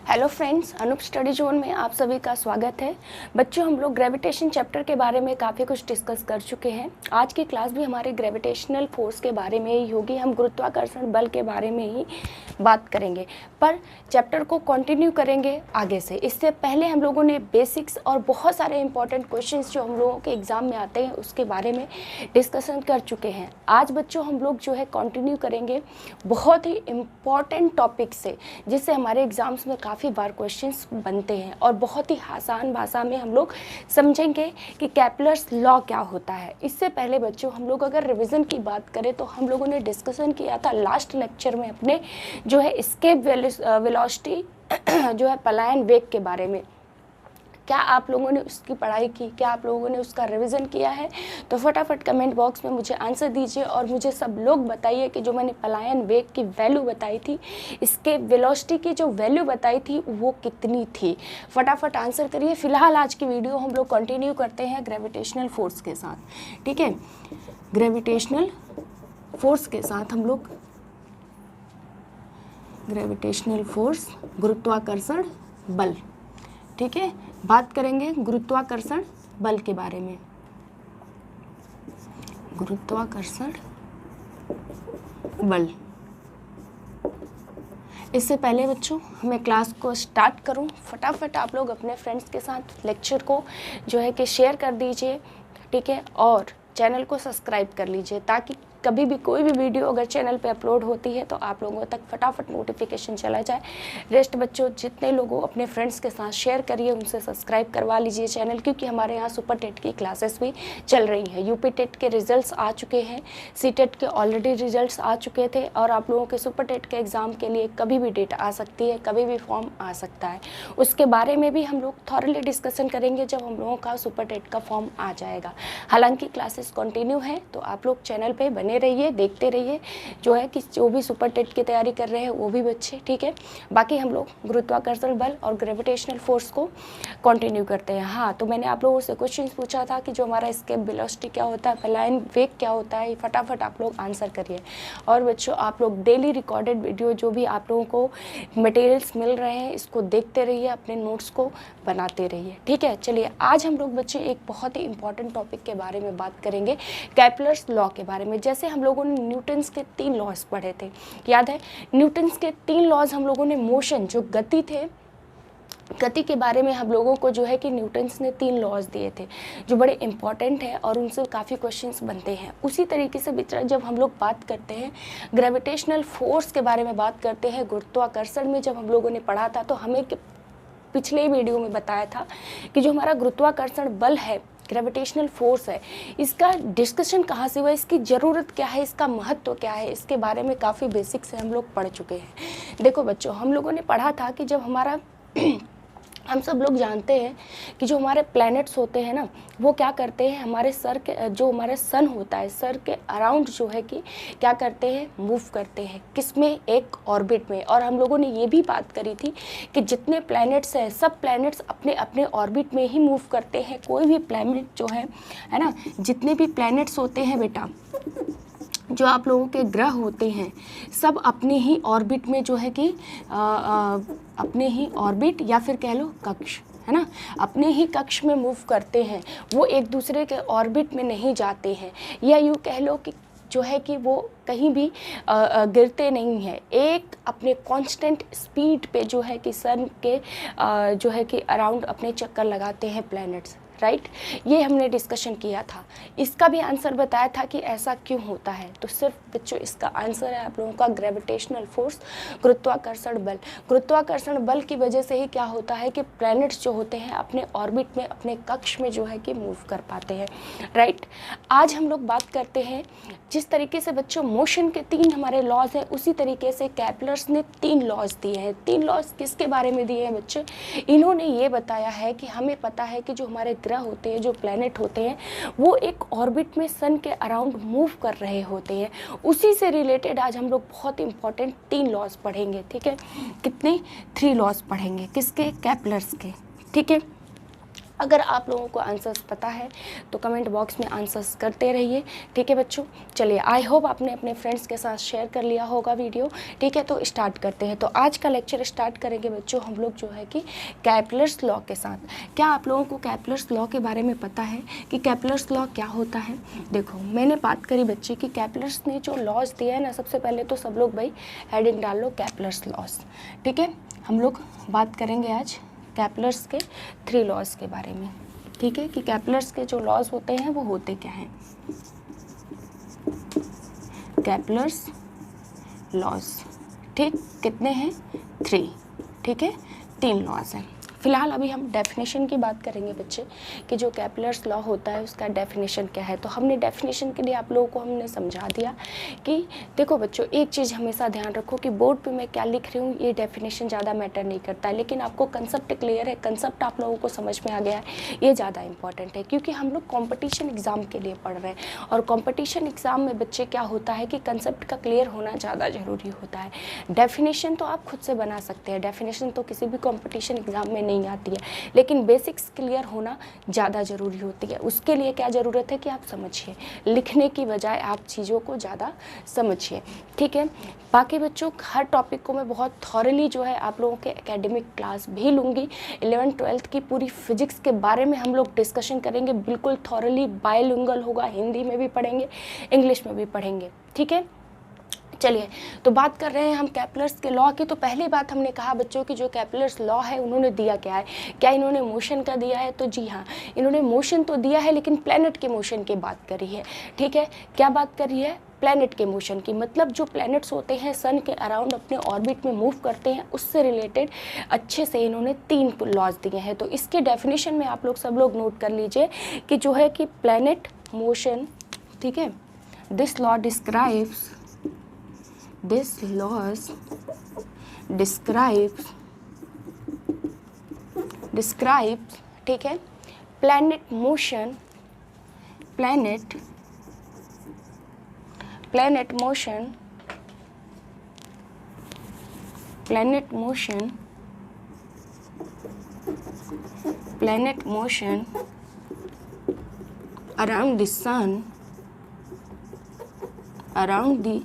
Hello friends, Anup study zone में आप सभी का स्वागत है। बच्चों, हम लोग ग्रेविटेशन चैप्टर के बारे में काफ़ी कुछ डिस्कस कर चुके हैं। आज की क्लास भी हमारे ग्रेविटेशनल फोर्स के बारे में ही होगी। हम गुरुत्वाकर्षण बल के बारे में ही बात करेंगे, पर चैप्टर को कंटिन्यू करेंगे आगे से। इससे पहले हम लोगों ने बेसिक्स और बहुत सारे इंपॉर्टेंट क्वेश्चंस जो हम लोगों के एग्ज़ाम में आते हैं उसके बारे में डिस्कशन कर चुके हैं। आज बच्चों हम लोग जो है कंटिन्यू करेंगे बहुत ही इम्पॉर्टेंट टॉपिक से, जिससे हमारे एग्ज़ाम्स में काफ़ी बार क्वेश्चंस बनते हैं और बहुत ही आसान भाषा में हम लोग समझेंगे कि केपलर्स लॉ क्या होता है। इससे पहले बच्चों हम लोग अगर रिवीजन की बात करें तो हम लोगों ने डिस्कशन किया था लास्ट लेक्चर में अपने जो है एस्केप वेलोसिटी जो है पलायन वेग के बारे में। क्या आप लोगों ने उसकी पढ़ाई की? क्या आप लोगों ने उसका रिवीजन किया है? तो फटाफट कमेंट बॉक्स में मुझे आंसर दीजिए और मुझे सब लोग बताइए कि जो मैंने पलायन वेग की वैल्यू बताई थी, इसके वेलोसिटी की जो वैल्यू बताई थी वो कितनी थी। फटाफट आंसर करिए। फिलहाल आज की वीडियो हम लोग कंटिन्यू करते हैं ग्रेविटेशनल फोर्स के साथ। ठीक है, ग्रेविटेशनल फोर्स के साथ हम लोग ग्रेविटेशनल फोर्स गुरुत्वाकर्षण बल, ठीक है, बात करेंगे गुरुत्वाकर्षण बल के बारे में। गुरुत्वाकर्षण बल। इससे पहले बच्चों मैं क्लास को स्टार्ट करूं, फटाफट आप लोग अपने फ्रेंड्स के साथ लेक्चर को जो है कि शेयर कर दीजिए, ठीक है, और चैनल को सब्सक्राइब कर लीजिए ताकि कभी भी कोई भी वीडियो अगर चैनल पे अपलोड होती है तो आप लोगों तक फटाफट नोटिफिकेशन चला जाए। रेस्ट बच्चों जितने लोगों अपने फ्रेंड्स के साथ शेयर करिए, उनसे सब्सक्राइब करवा लीजिए चैनल, क्योंकि हमारे यहाँ सुपर टेट की क्लासेस भी चल रही हैं। यूपी टेट के रिजल्ट्स आ चुके हैं, सी टेट के ऑलरेडी रिजल्ट्स आ चुके थे और आप लोगों के सुपर टेट के एग्ज़ाम के लिए कभी भी डेट आ सकती है, कभी भी फॉर्म आ सकता है। उसके बारे में भी हम लोग थॉरली डिस्कशन करेंगे जब हम लोगों का सुपर टेट का फॉर्म आ जाएगा। हालांकि क्लासेस कंटिन्यू है तो आप लोग चैनल पे बने रहिए, देखते रहिए, जो है कि जो भी सुपर टेट की तैयारी कर रहे हैं वो भी बच्चे, ठीक है। बाकी हम लोग गुरुत्वाकर्षण बल और ग्रेविटेशनल फोर्स को कंटिन्यू करते हैं। हाँ, तो मैंने आप लोगों से क्वेश्चन पूछा था कि जो हमारा एस्केप वेलोसिटी क्या होता है, पलायन वेग क्या होता है, फटाफट आप लोग आंसर करिए। और बच्चों आप लोग डेली रिकॉर्डेड वीडियो जो भी आप लोगों को मटेरियल्स मिल रहे हैं इसको देखते रहिए, अपने नोट्स को बनाते रहिए, ठीक है। चलिए आज हम लोग बच्चे एक बहुत ही इंपॉर्टेंट टॉपिक के बारे में बात करेंगे, केपलर्स लॉ के बारे में। जैसे हम लोगों ने न्यूटन्स के 3 लॉज पढ़े थे, याद है? न्यूटन्स के 3 लॉज हम लोगों ने मोशन जो गति थे, गति के बारे में हम लोगों को जो है कि न्यूटन्स ने 3 लॉज दिए थे जो बड़े इंपॉर्टेंट हैं और उनसे काफ़ी क्वेश्चंस बनते हैं। उसी तरीके से बेचारा जब हम लोग बात करते हैं ग्रेविटेशनल फोर्स के बारे में बात करते हैं, गुरुत्वाकर्षण में जब हम लोगों ने पढ़ा था तो हमें पिछले ही वीडियो में बताया था कि जो हमारा गुरुत्वाकर्षण बल है, ग्रेविटेशनल फोर्स है, इसका डिस्कशन कहाँ से हुआ, इसकी ज़रूरत क्या है, इसका महत्व क्या है, इसके बारे में काफ़ी बेसिक से हम लोग पढ़ चुके हैं। देखो बच्चों, हम लोगों ने पढ़ा था कि जब हमारा हम सब लोग जानते हैं कि जो हमारे प्लैनेट्स होते हैं ना, वो क्या करते हैं, हमारे सर के जो हमारे सन होता है, सर के अराउंड जो है कि क्या करते हैं, मूव करते हैं। किसमें? एक ऑर्बिट में। और हम लोगों ने ये भी बात करी थी कि जितने प्लैनेट्स हैं सब प्लैनेट्स अपने अपने ऑर्बिट में ही मूव करते हैं। कोई भी प्लैनेट जो है ना, जितने भी प्लैनेट्स होते हैं बेटा, जो आप लोगों के ग्रह होते हैं, सब अपने ही ऑर्बिट में जो है कि अपने ही ऑर्बिट या फिर कह लो कक्ष, है ना, अपने ही कक्ष में मूव करते हैं। वो एक दूसरे के ऑर्बिट में नहीं जाते हैं, या यूँ कह लो कि जो है कि वो कहीं भी गिरते नहीं हैं। एक अपने कांस्टेंट स्पीड पे जो है कि सन के जो है कि अराउंड अपने चक्कर लगाते हैं प्लैनेट्स, राइट। ये हमने डिस्कशन किया था। इसका भी आंसर बताया था कि ऐसा क्यों होता है। तो सिर्फ बच्चों इसका आंसर है आप लोगों का ग्रेविटेशनल फोर्स, गुरुत्वाकर्षण बल। गुरुत्वाकर्षण बल की वजह से ही क्या होता है कि प्लैनेट्स जो होते हैं अपने ऑर्बिट में, अपने कक्ष में जो है कि मूव कर पाते हैं, राइट। आज हम लोग बात करते हैं जिस तरीके से बच्चों मोशन के 3 हमारे लॉज हैं, उसी तरीके से केपलर्स ने 3 लॉज दिए हैं। 3 लॉज किसके बारे में दिए हैं बच्चे? इन्होंने ये बताया है कि हमें पता है कि जो हमारे ग्रह होते हैं, जो प्लैनेट होते हैं, वो एक ऑर्बिट में सन के अराउंड मूव कर रहे होते हैं। उसी से रिलेटेड आज हम लोग बहुत इंपॉर्टेंट 3 लॉज पढ़ेंगे, ठीक है। कितने? 3 लॉज पढ़ेंगे। किसके? केपलर्स के, ठीक है। अगर आप लोगों को आंसर्स पता है तो कमेंट बॉक्स में आंसर्स करते रहिए, ठीक है बच्चों। चलिए, आई होप आपने अपने फ्रेंड्स के साथ शेयर कर लिया होगा वीडियो, ठीक है। तो स्टार्ट करते हैं। तो आज का लेक्चर स्टार्ट करेंगे बच्चों हम लोग जो है कि कैपलर्स लॉ के साथ। क्या आप लोगों को कैपलर्स लॉ के बारे में पता है कि कैपलर्स लॉ क्या होता है? देखो, मैंने बात करी बच्चे कि कैपलर्स ने जो लॉज दिया है ना, सबसे पहले तो सब लोग भाई हेडिंग डाल लो कैपलर्स लॉज, ठीक है। हम लोग बात करेंगे आज कैपलर्स के 3 लॉज के बारे में, ठीक है, कि कैपलर्स के जो लॉज होते हैं वो होते क्या हैं। कैपलर्स लॉज, ठीक, कितने हैं? 3, ठीक है, 3 लॉज हैं। फिलहाल अभी हम डेफिनेशन की बात करेंगे बच्चे कि जो कैपलर्स लॉ होता है उसका डेफिनेशन क्या है। तो हमने डेफिनेशन के लिए आप लोगों को हमने समझा दिया कि देखो बच्चों, एक चीज़ हमेशा ध्यान रखो कि बोर्ड पे मैं क्या लिख रही हूँ ये डेफिनेशन ज़्यादा मैटर नहीं करता है, लेकिन आपको कंसेप्ट क्लियर है, कंसेप्ट आप लोगों को समझ में आ गया है, ये ज़्यादा इंपॉर्टेंट है। क्योंकि हम लोग कॉम्पिटिशन एग्ज़ाम के लिए पढ़ रहे हैं और कॉम्पिटिशन एग्ज़ाम में बच्चे क्या होता है कि कंसेप्ट का क्लियर होना ज़्यादा ज़रूरी होता है। डेफिनेशन तो आप खुद से बना सकते हैं, डेफिनेशन तो किसी भी कॉम्पिटिशन एग्ज़ाम में नहीं आती है, लेकिन बेसिक्स क्लियर होना ज़्यादा ज़रूरी होती है। उसके लिए क्या ज़रूरत है कि आप समझिए, लिखने की बजाय आप चीज़ों को ज़्यादा समझिए, ठीक है। बाकी बच्चों, हर टॉपिक को मैं बहुत थॉरली जो है आप लोगों के एकेडमिक क्लास भी लूँगी। 11th-12th की पूरी फिजिक्स के बारे में हम लोग डिस्कशन करेंगे, बिल्कुल थॉरली, बायलिंगुअल होगा, हिंदी में भी पढ़ेंगे, इंग्लिश में भी पढ़ेंगे, ठीक है। चलिए, तो बात कर रहे हैं हम कैपलर्स के लॉ की। तो पहली बात हमने कहा बच्चों की जो कैपलर्स लॉ है उन्होंने दिया क्या है? क्या इन्होंने मोशन का दिया है? तो जी हाँ, इन्होंने मोशन तो दिया है, लेकिन प्लैनेट के मोशन की बात करी है, ठीक है। क्या बात करी है? प्लैनेट के मोशन की। मतलब जो प्लैनेट्स होते हैं सन के अराउंड अपने ऑर्बिट में मूव करते हैं, उससे रिलेटेड अच्छे से इन्होंने 3 लॉज दिए हैं। तो इसके डेफिनेशन में आप लोग सब लोग नोट कर लीजिए कि जो है कि प्लैनेट मोशन, ठीक है, this law describes, this laws describes, ठीक है, planet motion, planet motion, planet motion, planet motion around the sun, around the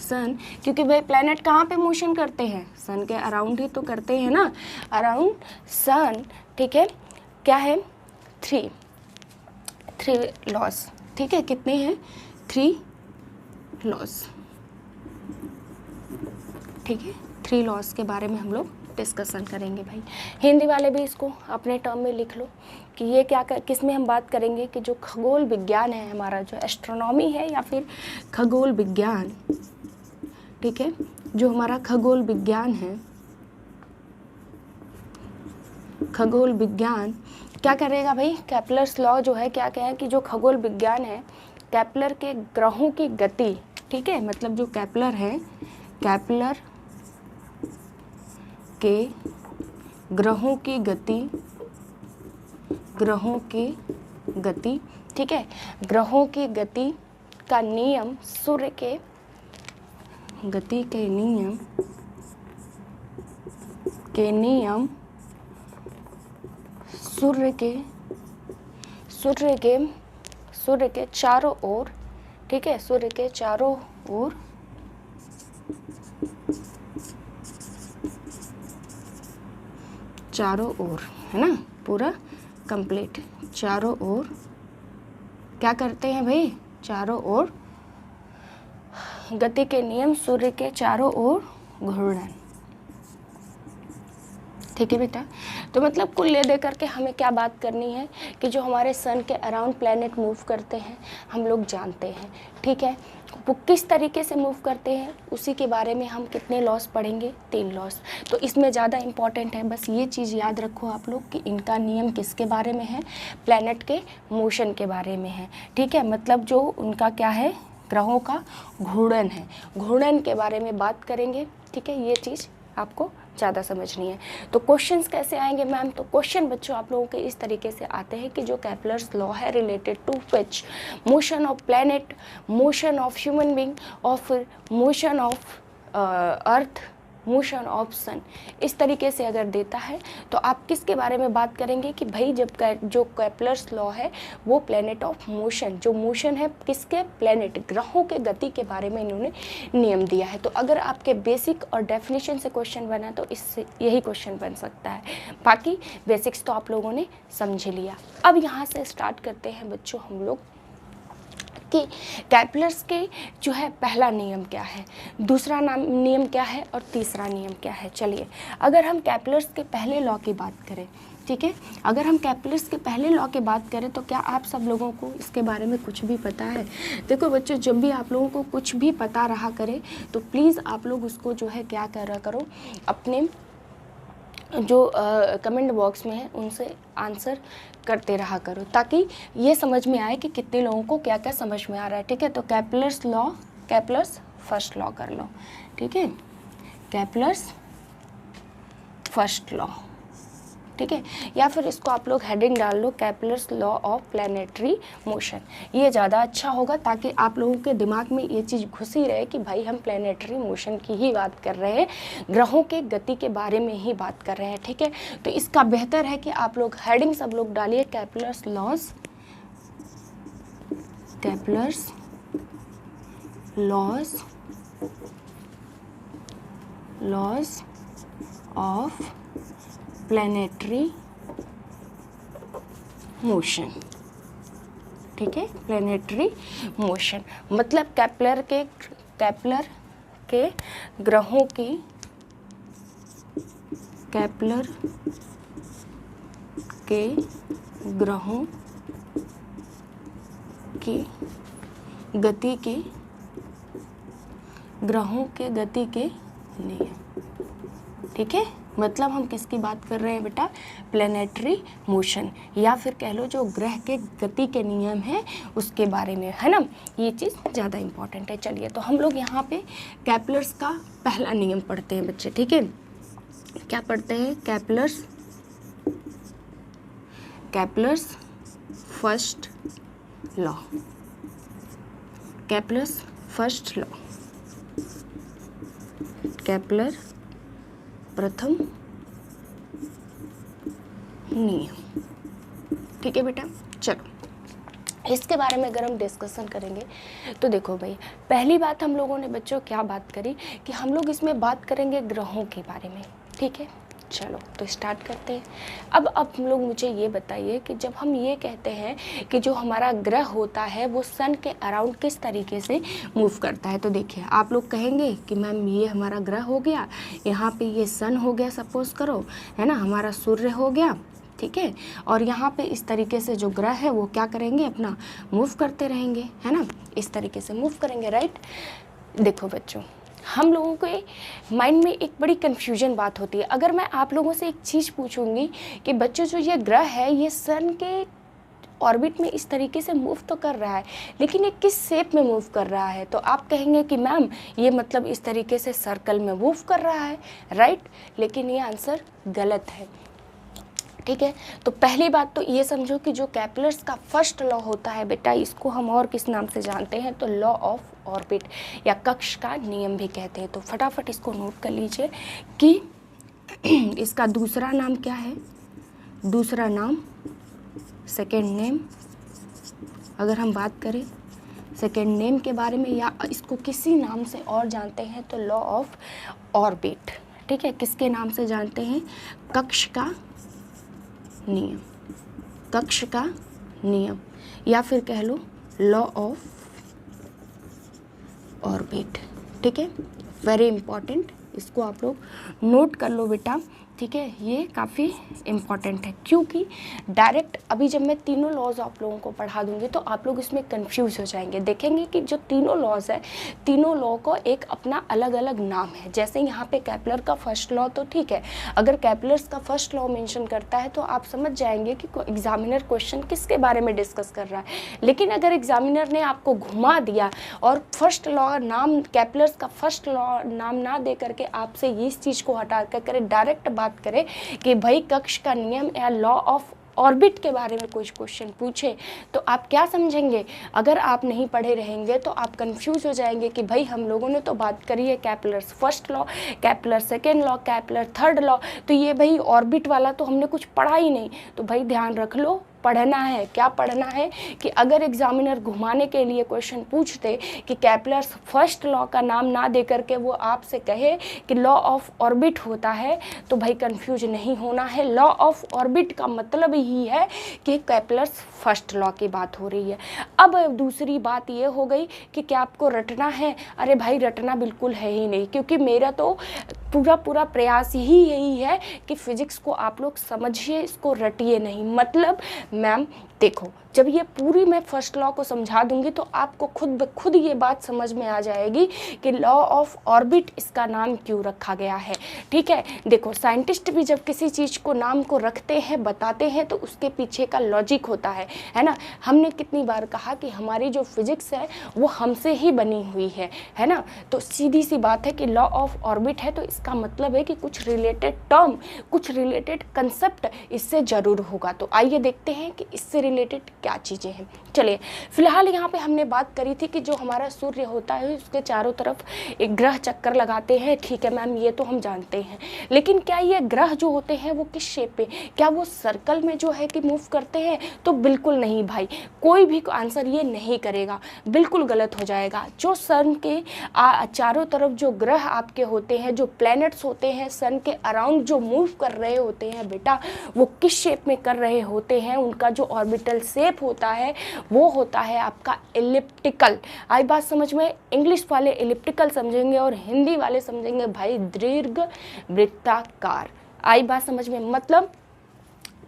सन, क्योंकि भाई प्लैनेट कहाँ पे मोशन करते हैं? सन के अराउंड ही तो करते हैं ना, अराउंड सन, ठीक है। क्या है? 3 लॉज, ठीक है। कितने हैं? 3 लॉज, ठीक है। 3 लॉज के बारे में हम लोग डिस्कशन करेंगे भाई। हिंदी वाले भी इसको अपने टर्म में लिख लो कि ये क्या किस में हम बात करेंगे कि जो खगोल विज्ञान है हमारा, जो एस्ट्रोनॉमी है या फिर खगोल विज्ञान, ठीक है, जो हमारा खगोल विज्ञान है, खगोल विज्ञान क्या करेगा भाई? कैपलर्स लॉ जो है क्या कहें कि जो खगोल विज्ञान है, कैपलर के ग्रहों की गति, ठीक है, मतलब जो कैपलर है, कैपलर के ग्रहों की गति, ग्रहों की गति, ठीक है, ग्रहों की गति का नियम, सूर्य के गति के नियम, सूर्य के चारों ओर, ठीक है, सूर्य के चारों ओर है ना, पूरा कंप्लीट, चारों ओर क्या करते हैं भाई? चारों ओर गति के नियम, सूर्य के चारों ओर घूर्णन, ठीक है बेटा। तो मतलब कुल ले दे करके हमें क्या बात करनी है कि जो हमारे सन के अराउंड प्लैनेट मूव करते हैं हम लोग जानते हैं, ठीक है। वो किस तरीके से मूव करते हैं उसी के बारे में हम कितने लॉस पढ़ेंगे? 3 लॉस। तो इसमें ज़्यादा इम्पॉर्टेंट है, बस ये चीज़ याद रखो आप लोग कि इनका नियम किसके बारे में है? प्लैनेट के मोशन के बारे में है, ठीक है। मतलब जो उनका क्या है? ग्रहों का घूर्णन है, घूर्णन के बारे में बात करेंगे, ठीक है। ये चीज़ आपको ज़्यादा समझनी है। तो क्वेश्चंस कैसे आएंगे मैम? तो क्वेश्चन बच्चों आप लोगों के इस तरीके से आते हैं कि जो कैपलर्स लॉ है related to which motion of planet, motion of human being और फिर motion of earth, motion of sun, इस तरीके से अगर देता है तो आप किसके बारे में बात करेंगे कि भाई जब जो केपलर्स लॉ है वो प्लैनेट ऑफ मोशन, जो मोशन है किसके, प्लैनेट, ग्रहों के गति के बारे में इन्होंने नियम दिया है। तो अगर आपके बेसिक और डेफिनेशन से क्वेश्चन बना तो इससे यही क्वेश्चन बन सकता है। बाकी बेसिक्स तो आप लोगों ने समझ लिया। अब यहाँ से स्टार्ट करते हैं बच्चों हम लोग कि कैपलर्स के जो है पहला नियम क्या है, दूसरा नियम क्या है और तीसरा नियम क्या है। चलिए अगर हम कैपलर्स के पहले लॉ की बात करें, ठीक है, अगर हम कैपलर्स के पहले लॉ की बात करें तो क्या आप सब लोगों को इसके बारे में कुछ भी पता है? देखो बच्चों, जब भी आप लोगों को कुछ भी पता रहा करे तो प्लीज़ आप लोग उसको जो है क्या करा करो, अपने जो कमेंट बॉक्स में है उनसे आंसर करते रहा करो, ताकि ये समझ में आए कि कितने लोगों को क्या क्या समझ में आ रहा है। ठीक है, तो Kepler's law, Kepler's first law कर लो। ठीक है, कैपलर्स फर्स्ट लॉ, ठीक है, या फिर इसको आप लोग हेडिंग डाल लो, Kepler's law of planetary motion. ये ज़्यादा अच्छा होगा ताकि आप लोगों के दिमाग में ये चीज़ घुसी रहे कि भाई हम प्लैनेटरी मोशन की ही बात कर रहे हैं, ग्रहों के गति के बारे में ही बात कर रहे हैं। ठीक है, तो इसका बेहतर है कि आप लोग हेडिंग सब लोग डालिए, Kepler's laws, Kepler's laws, laws of planetary motion. ठीक है, प्लैनेटरी मोशन मतलब कैपलर के ग्रहों की, कैपलर के ग्रहों की गति के, ग्रहों के गति के नियम। ठीक है, मतलब हम किसकी बात कर रहे हैं बेटा, प्लैनेटरी मोशन, या फिर कह लो जो ग्रह के गति के नियम हैं उसके बारे में, है ना। ये चीज़ ज़्यादा इम्पॉर्टेंट है। चलिए तो हम लोग यहाँ पे कैपलर्स का पहला नियम पढ़ते हैं बच्चे। ठीक है, क्या पढ़ते हैं, Kepler's, Kepler's first law, Kepler's first law, कैपलर प्रथम नियम। ठीक है बेटा, चलो इसके बारे में अगर हम डिस्कशन करेंगे तो देखो भाई, पहली बात हम लोगों ने बच्चों क्या बात करी कि हम लोग इसमें बात करेंगे ग्रहों के बारे में। ठीक है, चलो तो स्टार्ट करते हैं। अब हम लोग मुझे ये बताइए कि जब हम ये कहते हैं कि जो हमारा ग्रह होता है वो सन के अराउंड किस तरीके से मूव करता है, तो देखिए आप लोग कहेंगे कि मैम ये हमारा ग्रह हो गया, यहाँ पे ये सन हो गया सपोज करो, है ना, हमारा सूर्य हो गया। ठीक है, और यहाँ पे इस तरीके से जो ग्रह है वो क्या करेंगे, अपना मूव करते रहेंगे, है ना, इस तरीके से मूव करेंगे, राइट। देखो बच्चों, हम लोगों के माइंड में एक बड़ी कन्फ्यूजन बात होती है। अगर मैं आप लोगों से एक चीज़ पूछूंगी कि बच्चों जो ये ग्रह है ये सन के ऑर्बिट में इस तरीके से मूव तो कर रहा है, लेकिन ये किस शेप में मूव कर रहा है, तो आप कहेंगे कि मैम ये मतलब इस तरीके से सर्कल में मूव कर रहा है, राइट। लेकिन ये आंसर गलत है। ठीक है, तो पहली बात तो ये समझो कि जो कैपलर्स का फर्स्ट लॉ होता है बेटा, इसको हम और किस नाम से जानते हैं, तो लॉ ऑफ ऑर्बिट या कक्ष का नियम भी कहते हैं। तो फटाफट इसको नोट कर लीजिए कि इसका दूसरा नाम क्या है, दूसरा नाम, सेकेंड नेम, अगर हम बात करें सेकेंड नेम के बारे में या इसको किसी नाम से और जानते हैं तो लॉ ऑफ ऑर्बिट। ठीक है, किसके नाम से जानते हैं, कक्ष का नियम, कक्ष का नियम, या फिर कह लो लॉ ऑफ ऑर्बिट। ठीक है, वेरी इंपॉर्टेंट, इसको आप लोग नोट कर लो बेटा। ठीक है, ये काफ़ी इम्पॉर्टेंट है क्योंकि डायरेक्ट अभी जब मैं तीनों लॉज आप लोगों को पढ़ा दूंगी तो आप लोग इसमें कंफ्यूज हो जाएंगे। देखेंगे कि जो तीनों लॉज है, तीनों लॉ को एक अपना अलग अलग नाम है। जैसे यहाँ पे कैपलर का फर्स्ट लॉ तो ठीक है, अगर कैपलर्स का फर्स्ट लॉ मेंशन करता है तो आप समझ जाएंगे कि एग्जामिनर क्वेश्चन किसके बारे में डिस्कस कर रहा है। लेकिन अगर एग्जामिनर ने आपको घुमा दिया और फर्स्ट लॉ नाम, कैपलर्स का फर्स्ट लॉ नाम ना दे करके आपसे इस चीज़ को हटा कर डायरेक्ट बात करें कि भाई कक्ष का नियम या लॉ ऑफ ऑर्बिट के बारे में कुछ क्वेश्चन पूछे तो आप क्या समझेंगे? अगर आप नहीं पढ़े रहेंगे तो आप कंफ्यूज हो जाएंगे कि भाई हम लोगों ने तो बात करी है Kepler's first law, Kepler second law, Kepler third law, तो ये भाई ऑर्बिट वाला तो हमने कुछ पढ़ा ही नहीं। तो भाई ध्यान रख लो, पढ़ना है। क्या पढ़ना है कि अगर एग्जामिनर घुमाने के लिए क्वेश्चन पूछते कि केपलर्स फर्स्ट लॉ का नाम ना दे करके वो आपसे कहे कि लॉ ऑफ ऑर्बिट होता है, तो भाई कंफ्यूज नहीं होना है। लॉ ऑफ ऑर्बिट का मतलब ही है कि केपलर्स फर्स्ट लॉ की बात हो रही है। अब दूसरी बात ये हो गई कि क्या आपको रटना है? अरे भाई रटना बिल्कुल है ही नहीं, क्योंकि मेरा तो पूरा प्रयास ही यही है कि फिजिक्स को आप लोग समझिए, इसको रटिए नहीं। मतलब मैम देखो, जब ये पूरी मैं फर्स्ट लॉ को समझा दूंगी तो आपको खुद ब खुद ये बात समझ में आ जाएगी कि लॉ ऑफ ऑर्बिट इसका नाम क्यों रखा गया है। ठीक है, देखो साइंटिस्ट भी जब किसी चीज़ को नाम को रखते हैं, बताते हैं, तो उसके पीछे का लॉजिक होता है ना। हमने कितनी बार कहा कि हमारी जो फिजिक्स है वो हमसे ही बनी हुई है ना। तो सीधी सी बात है कि लॉ ऑफ ऑर्बिट है तो इसका मतलब है कि कुछ रिलेटेड टर्म, कुछ रिलेटेड कंसेप्ट इससे ज़रूर होगा। तो आइए देखते हैं कि इससे रिलेटेड क्या चीज़ें हैं। चलिए, फिलहाल यहाँ पे हमने बात करी थी कि जो हमारा सूर्य होता है उसके चारों तरफ एक ग्रह चक्कर लगाते हैं। ठीक है मैम, ये तो हम जानते हैं, लेकिन क्या ये ग्रह जो होते हैं वो किस शेप पे, क्या वो सर्कल में जो है कि मूव करते हैं? तो बिल्कुल नहीं भाई, कोई भी आंसर ये नहीं करेगा, बिल्कुल गलत हो जाएगा। जो सन के चारों तरफ जो ग्रह आपके होते हैं, जो प्लैनेट्स होते हैं सन के अराउंड जो मूव कर रहे होते हैं बेटा, वो किस शेप में कर रहे होते हैं, उनका जो ऑर्बिटल शेप होता है वो होता है आपका एलिप्टिकल। आई बात समझ में? इंग्लिश वाले एलिप्टिकल समझेंगे और हिंदी वाले समझेंगे भाई दीर्घ वृत्ताकार। आई बात समझ में? मतलब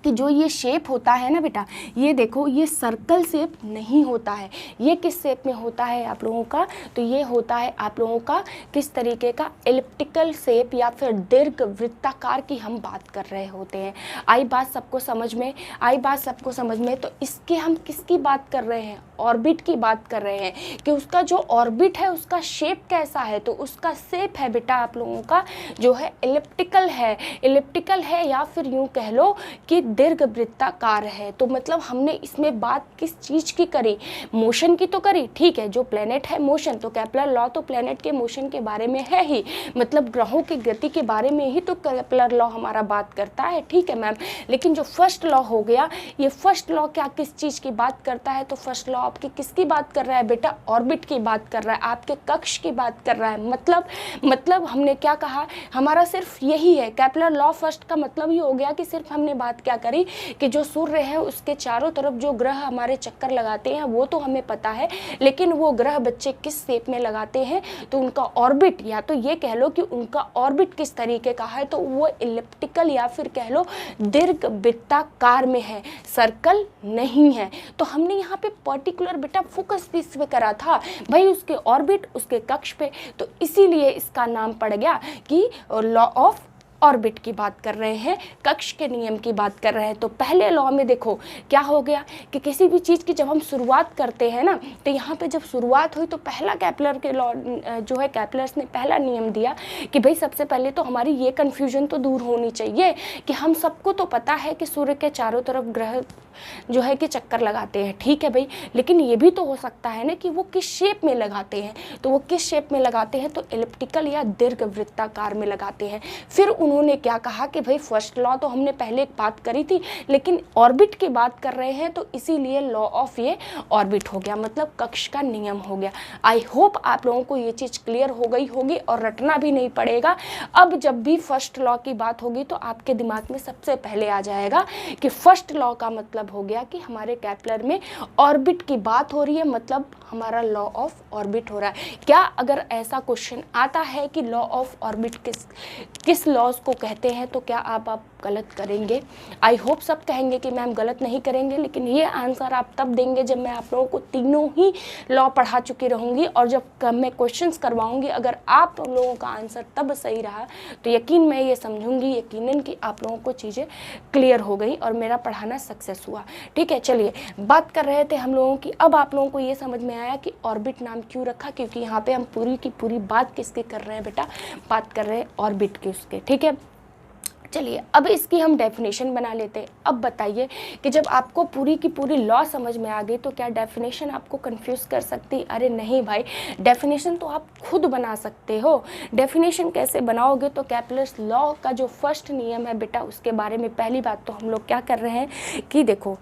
कि जो ये शेप होता है ना बेटा, ये देखो, ये सर्कल शेप नहीं होता है। ये किस शेप में होता है आप लोगों का? तो ये होता है आप लोगों का किस तरीके का? एलिप्टिकल शेप या फिर दीर्घ वृत्ताकार की हम बात कर रहे होते हैं। आई बात सबको समझ में? आई बात सबको समझ में? तो इसके हम किसकी बात कर रहे हैं? ऑर्बिट की बात कर रहे हैं कि उसका जो ऑर्बिट है उसका शेप कैसा है। तो उसका शेप है बेटा आप लोगों का जो है एलिप्टिकल है। एलिप्टिकल है या फिर यूँ कह लो कि दीर्घ वृत्ताकार है। तो मतलब हमने इसमें बात किस चीज़ की करी? मोशन की तो करी। ठीक है, जो प्लेनेट है मोशन, तो केपलर लॉ तो प्लेनेट के मोशन के बारे में है ही, मतलब ग्रहों की गति के बारे में ही तो केपलर लॉ हमारा बात करता है। ठीक है मैम, लेकिन जो फर्स्ट लॉ हो गया, ये फर्स्ट लॉ क्या किस चीज़ की बात करता है? तो फर्स्ट लॉ आपकी किसकी बात कर रहा है बेटा? ऑर्बिट की बात कर रहा है, आपके कक्ष की बात कर रहा है। मतलब हमने क्या कहा? हमारा सिर्फ यही है, केपलर लॉ फर्स्ट का मतलब ही हो गया कि सिर्फ हमने बात क्या करी कि जो सूर्य है उसके चारों तरफ जो ग्रह हमारे चक्कर लगाते हैं वो तो हमें पता है, लेकिन वो ग्रह बच्चे किस शेप में लगाते हैं, तो उनका ऑर्बिट, या तो ये कह लो कि उनका ऑर्बिट किस तरीके का है, तो वो इलिप्टिकल या फिर कह लो दीर्घ वृत्ताकार में है, सर्कल नहीं है। तो हमने यहाँ पे पर्टिकुलर बेटा फोकस किस पे करा था भाई? उसके ऑर्बिट, उसके कक्ष पे। तो इसीलिए इसका नाम पड़ गया कि लॉ ऑफ ऑर्बिट की बात कर रहे हैं, कक्ष के नियम की बात कर रहे हैं। तो पहले लॉ में देखो क्या हो गया कि किसी भी चीज़ की जब हम शुरुआत करते हैं ना, तो यहाँ पे जब शुरुआत हुई तो पहला केपलर के लॉ जो है, केपलर्स ने पहला नियम दिया कि भाई सबसे पहले तो हमारी ये कन्फ्यूजन तो दूर होनी चाहिए कि हम सबको तो पता है कि सूर्य के चारों तरफ ग्रह जो है कि चक्कर लगाते हैं। ठीक है भाई, लेकिन ये भी तो हो सकता है ना कि वो किस शेप में लगाते हैं। तो वो किस शेप में लगाते हैं? तो एलिप्टिकल या दीर्घ वृत्ताकार में लगाते हैं। फिर उन्होंने क्या कहा कि भाई फर्स्ट लॉ तो हमने पहले एक बात करी थी, लेकिन ऑर्बिट की बात कर रहे हैं, तो इसीलिए लॉ ऑफ ये ऑर्बिट हो गया, मतलब कक्ष का नियम हो गया। आई होप आप लोगों को ये चीज़ क्लियर हो गई होगी और रटना भी नहीं पड़ेगा। अब जब भी फर्स्ट लॉ की बात होगी तो आपके दिमाग में सबसे पहले आ जाएगा कि फर्स्ट लॉ का मतलब हो गया कि हमारे केपलर में ऑर्बिट की बात हो रही है, मतलब हमारा लॉ ऑफ ऑर्बिट हो रहा है। क्या अगर ऐसा क्वेश्चन आता है कि लॉ ऑफ ऑर्बिट किस लॉज को कहते हैं, तो क्या आप गलत करेंगे? आई होप सब कहेंगे कि मैम गलत नहीं करेंगे, लेकिन ये आंसर आप तब देंगे जब मैं आप लोगों को तीनों ही लॉ पढ़ा चुकी रहूँगी, और जब मैं क्वेश्चंस करवाऊँगी अगर आप लोगों का आंसर तब सही रहा तो यकीन मैं ये समझूंगी यकीनन कि आप लोगों को चीज़ें क्लियर हो गई और मेरा पढ़ाना सक्सेस हुआ। ठीक है, चलिए बात कर रहे थे हम लोगों की, अब आप लोगों को ये समझ में आया कि ऑर्बिट नाम क्यों रखा, क्योंकि यहाँ पे हम पूरी की पूरी बात किसकी कर रहे हैं बेटा? बात कर रहे हैं ऑर्बिट की, उसके। ठीक है, चलिए अब इसकी हम डेफिनेशन बना लेते हैं। अब बताइए कि जब आपको पूरी की पूरी लॉ समझ में आ गई तो क्या डेफिनेशन आपको कंफ्यूज कर सकती? अरे नहीं भाई, डेफिनेशन तो आप खुद बना सकते हो। डेफिनेशन कैसे बनाओगे? तो कैपलर्स लॉ का जो फर्स्ट नियम है बेटा, उसके बारे में पहली बात तो हम लोग क्या कर रहे हैं कि देखो,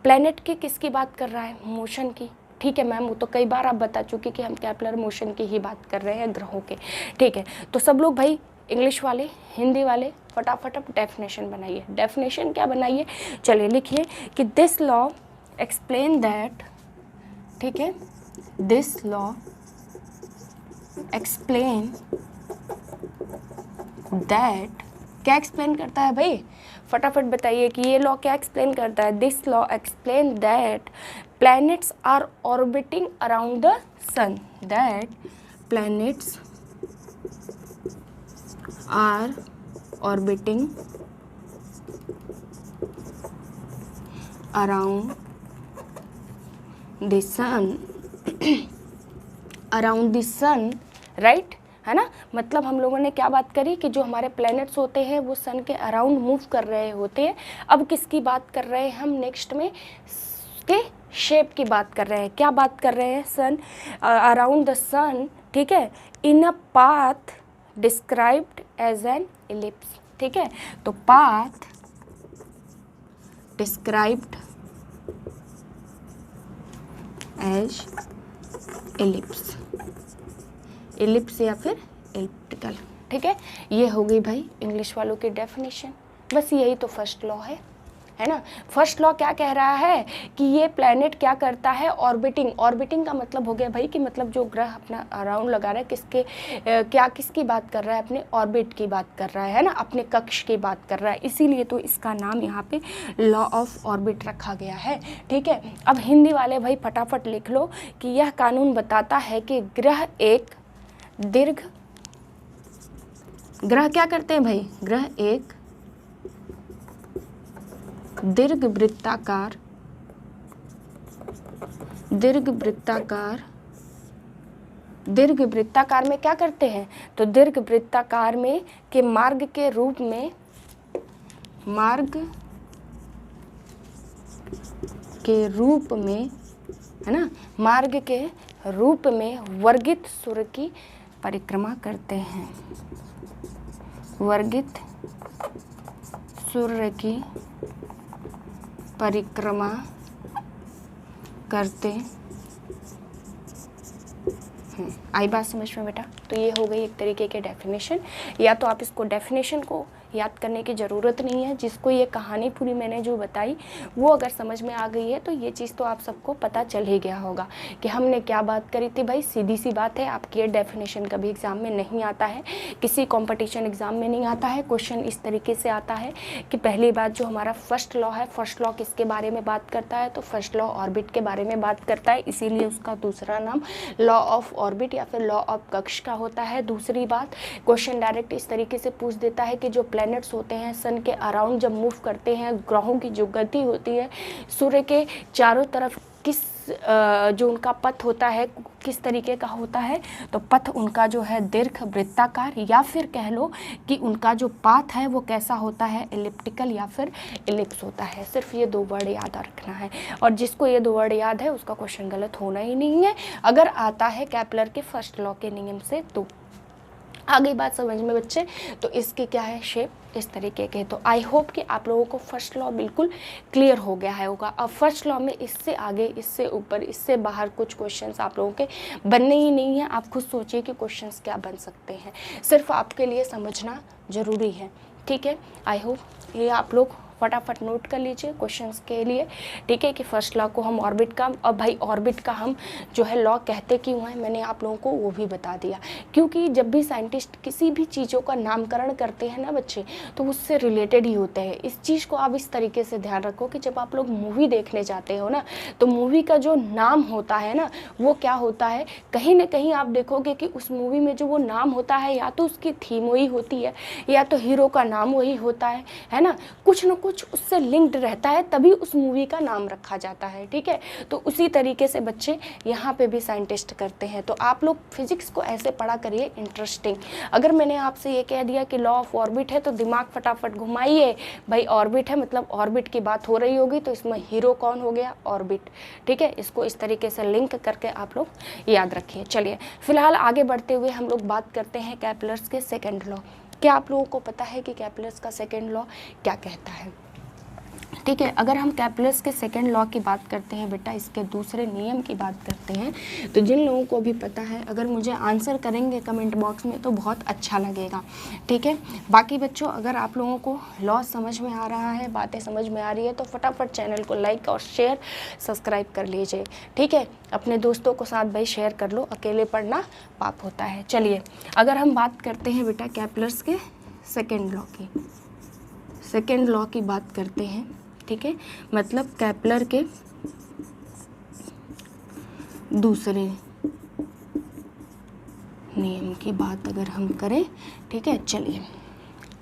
प्लैनेट की किसकी बात कर रहा है? मोशन की। ठीक है मैम, वो तो कई बार आप बता चुके कि हम कैपलर मोशन की ही बात कर रहे हैं, ग्रहों के। ठीक है, तो सब लोग भाई इंग्लिश वाले, हिंदी वाले, फटाफट अब डेफिनेशन बनाइए। डेफिनेशन क्या बनाइए? चलिए लिखिए कि दिस लॉ एक्सप्लेन दैट, ठीक है, दिस लॉ एक्सप्लेन दैट, क्या एक्सप्लेन करता है भाई? फटाफट बताइए कि ये लॉ क्या एक्सप्लेन करता है? This law explain that planets are orbiting around the sun, that planets are orbiting around the sun around the sun, right? है ना, मतलब हम लोगों ने क्या बात करी कि जो हमारे प्लैनेट्स होते हैं वो सन के अराउंड मूव कर रहे होते हैं। अब किसकी बात कर रहे हैं हम नेक्स्ट में? के शेप की बात कर रहे हैं। क्या बात कर रहे हैं? सन, अराउंड द सन, ठीक है, in a path described as an ellipse. ठीक है, तो path described as ellipse, ellipse या फिर इलिप्टिकल। ठीक है, ये हो गई भाई इंग्लिश वालों की डेफिनेशन। बस यही तो फर्स्ट लॉ है ना। फर्स्ट लॉ क्या कह रहा है कि ये प्लैनेट क्या करता है? ऑर्बिटिंग। ऑर्बिटिंग का मतलब हो गया भाई कि मतलब जो ग्रह अपना अराउंड लगा रहा है, किसके क्या किसकी बात कर रहा है? अपने ऑर्बिट की बात कर रहा है ना, अपने कक्ष की बात कर रहा है। इसीलिए तो इसका नाम यहाँ पे लॉ ऑफ ऑर्बिट रखा गया है। ठीक है, अब हिंदी वाले भाई फटाफट लिख लो कि यह कानून बताता है कि ग्रह एक दीर्घ, ग्रह क्या करते हैं भाई? ग्रह एक दीर्घ वृत्ताकार, दीर्घ वृत्ताकार, दीर्घ वृत्ताकार में क्या करते हैं? तो दीर्घ वृत्ताकार में के मार्ग के रूप में, मार्ग के रूप में, है ना, मार्ग के रूप में वर्गित सूर्य की परिक्रमा करते हैं। वर्गित सूर्य की परिक्रमा करते हैं। आई बात समझ में बेटा? तो ये हो गई एक तरीके के डेफिनेशन। या तो आप इसको डेफिनेशन को याद करने की ज़रूरत नहीं है, जिसको ये कहानी पूरी मैंने जो बताई वो अगर समझ में आ गई है तो ये चीज़ तो आप सबको पता चल ही गया होगा कि हमने क्या बात करी थी। भाई सीधी सी बात है, आपकी ये डेफिनेशन कभी एग्ज़ाम में नहीं आता है, किसी कंपटीशन एग्ज़ाम में नहीं आता है। क्वेश्चन इस तरीके से आता है कि पहली बात जो हमारा फर्स्ट लॉ है, फर्स्ट लॉ किसके बारे में बात करता है? तो फर्स्ट लॉ ऑर्बिट के बारे में बात करता है, इसीलिए उसका दूसरा नाम लॉ ऑफ ऑर्बिट या फिर लॉ ऑफ कक्ष का होता है। दूसरी बात, क्वेश्चन डायरेक्ट इस तरीके से पूछ देता है कि जो प्लैनेट्स होते हैं सन के अराउंड जब मूव करते हैं, ग्रहों की जो गति होती है सूर्य के चारों तरफ, किस जो उनका पथ होता है किस तरीके का होता है? तो पथ उनका जो है दीर्घ वृत्ताकार, या फिर कह लो कि उनका जो पाथ है वो कैसा होता है? एलिप्टिकल या फिर इलिप्स होता है। सिर्फ ये दो वर्ड याद रखना है, और जिसको ये दो वर्ड याद है उसका क्वेश्चन गलत होना ही नहीं है, अगर आता है कैपलर के फर्स्ट लॉ के नियम से तो। आगे बात समझ में बच्चे? तो इसके क्या है शेप इस तरीके के। तो आई होप कि आप लोगों को फर्स्ट लॉ बिल्कुल क्लियर हो गया है होगा। अब फर्स्ट लॉ में इससे आगे, इससे ऊपर, इससे बाहर कुछ क्वेश्चंस आप लोगों के बनने ही नहीं है। आप खुद सोचिए कि क्वेश्चंस क्या बन सकते हैं, सिर्फ आपके लिए समझना ज़रूरी है। ठीक है, आई होप ये आप लोग फटाफट नोट कर लीजिए क्वेश्चंस के लिए। ठीक है, कि फर्स्ट लॉ को हम ऑर्बिट का, और भाई ऑर्बिट का हम जो है लॉ कहते क्यों हैं मैंने आप लोगों को वो भी बता दिया। क्योंकि जब भी साइंटिस्ट किसी भी चीज़ों का नामकरण करते हैं ना बच्चे, तो उससे रिलेटेड ही होते हैं। इस चीज़ को आप इस तरीके से ध्यान रखो कि जब आप लोग मूवी देखने जाते हो ना, तो मूवी का जो नाम होता है ना वो क्या होता है, कहीं ना कहीं आप देखोगे कि उस मूवी में जो वो नाम होता है या तो उसकी थीम वही होती है या तो हीरो का नाम वही होता है ना, कुछ न कुछ उससे लिंक्ड रहता है तभी उस मूवी का नाम रखा जाता है, ठीक है। तो उसी तरीके से बच्चे यहाँ पे भी साइंटिस्ट करते हैं। तो आप लोग फिजिक्स को ऐसे पढ़ा करिए इंटरेस्टिंग। अगर मैंने आपसे ये कह दिया कि लॉ ऑफ ऑर्बिट है तो दिमाग फटाफट घुमाइए, भाई ऑर्बिट है मतलब ऑर्बिट की बात हो रही होगी, तो इसमें हीरो कौन हो गया, ऑर्बिट, ठीक है। इसको इस तरीके से लिंक करके आप लोग याद रखिए। चलिए फिलहाल आगे बढ़ते हुए हम लोग बात करते हैं केपलर्स के सेकेंड लॉ। क्या आप लोगों को पता है कि केपलर्स का सेकेंड लॉ क्या कहता है, ठीक है। अगर हम केपलर्स के सेकेंड लॉ की बात करते हैं बेटा, इसके दूसरे नियम की बात करते हैं, तो जिन लोगों को भी पता है अगर मुझे आंसर करेंगे कमेंट बॉक्स में तो बहुत अच्छा लगेगा, ठीक है। बाकी बच्चों अगर आप लोगों को लॉ समझ में आ रहा है, बातें समझ में आ रही है, तो फटाफट चैनल को लाइक और शेयर सब्सक्राइब कर लीजिए, ठीक है। अपने दोस्तों को साथ भाई शेयर कर लो, अकेले पढ़ना पाप होता है। चलिए अगर हम बात करते हैं बेटा केपलर्स के सेकेंड लॉ की, सेकेंड लॉ की बात करते हैं, ठीक है, मतलब केपलर के दूसरे नियम की बात अगर हम करें, ठीक है। चलिए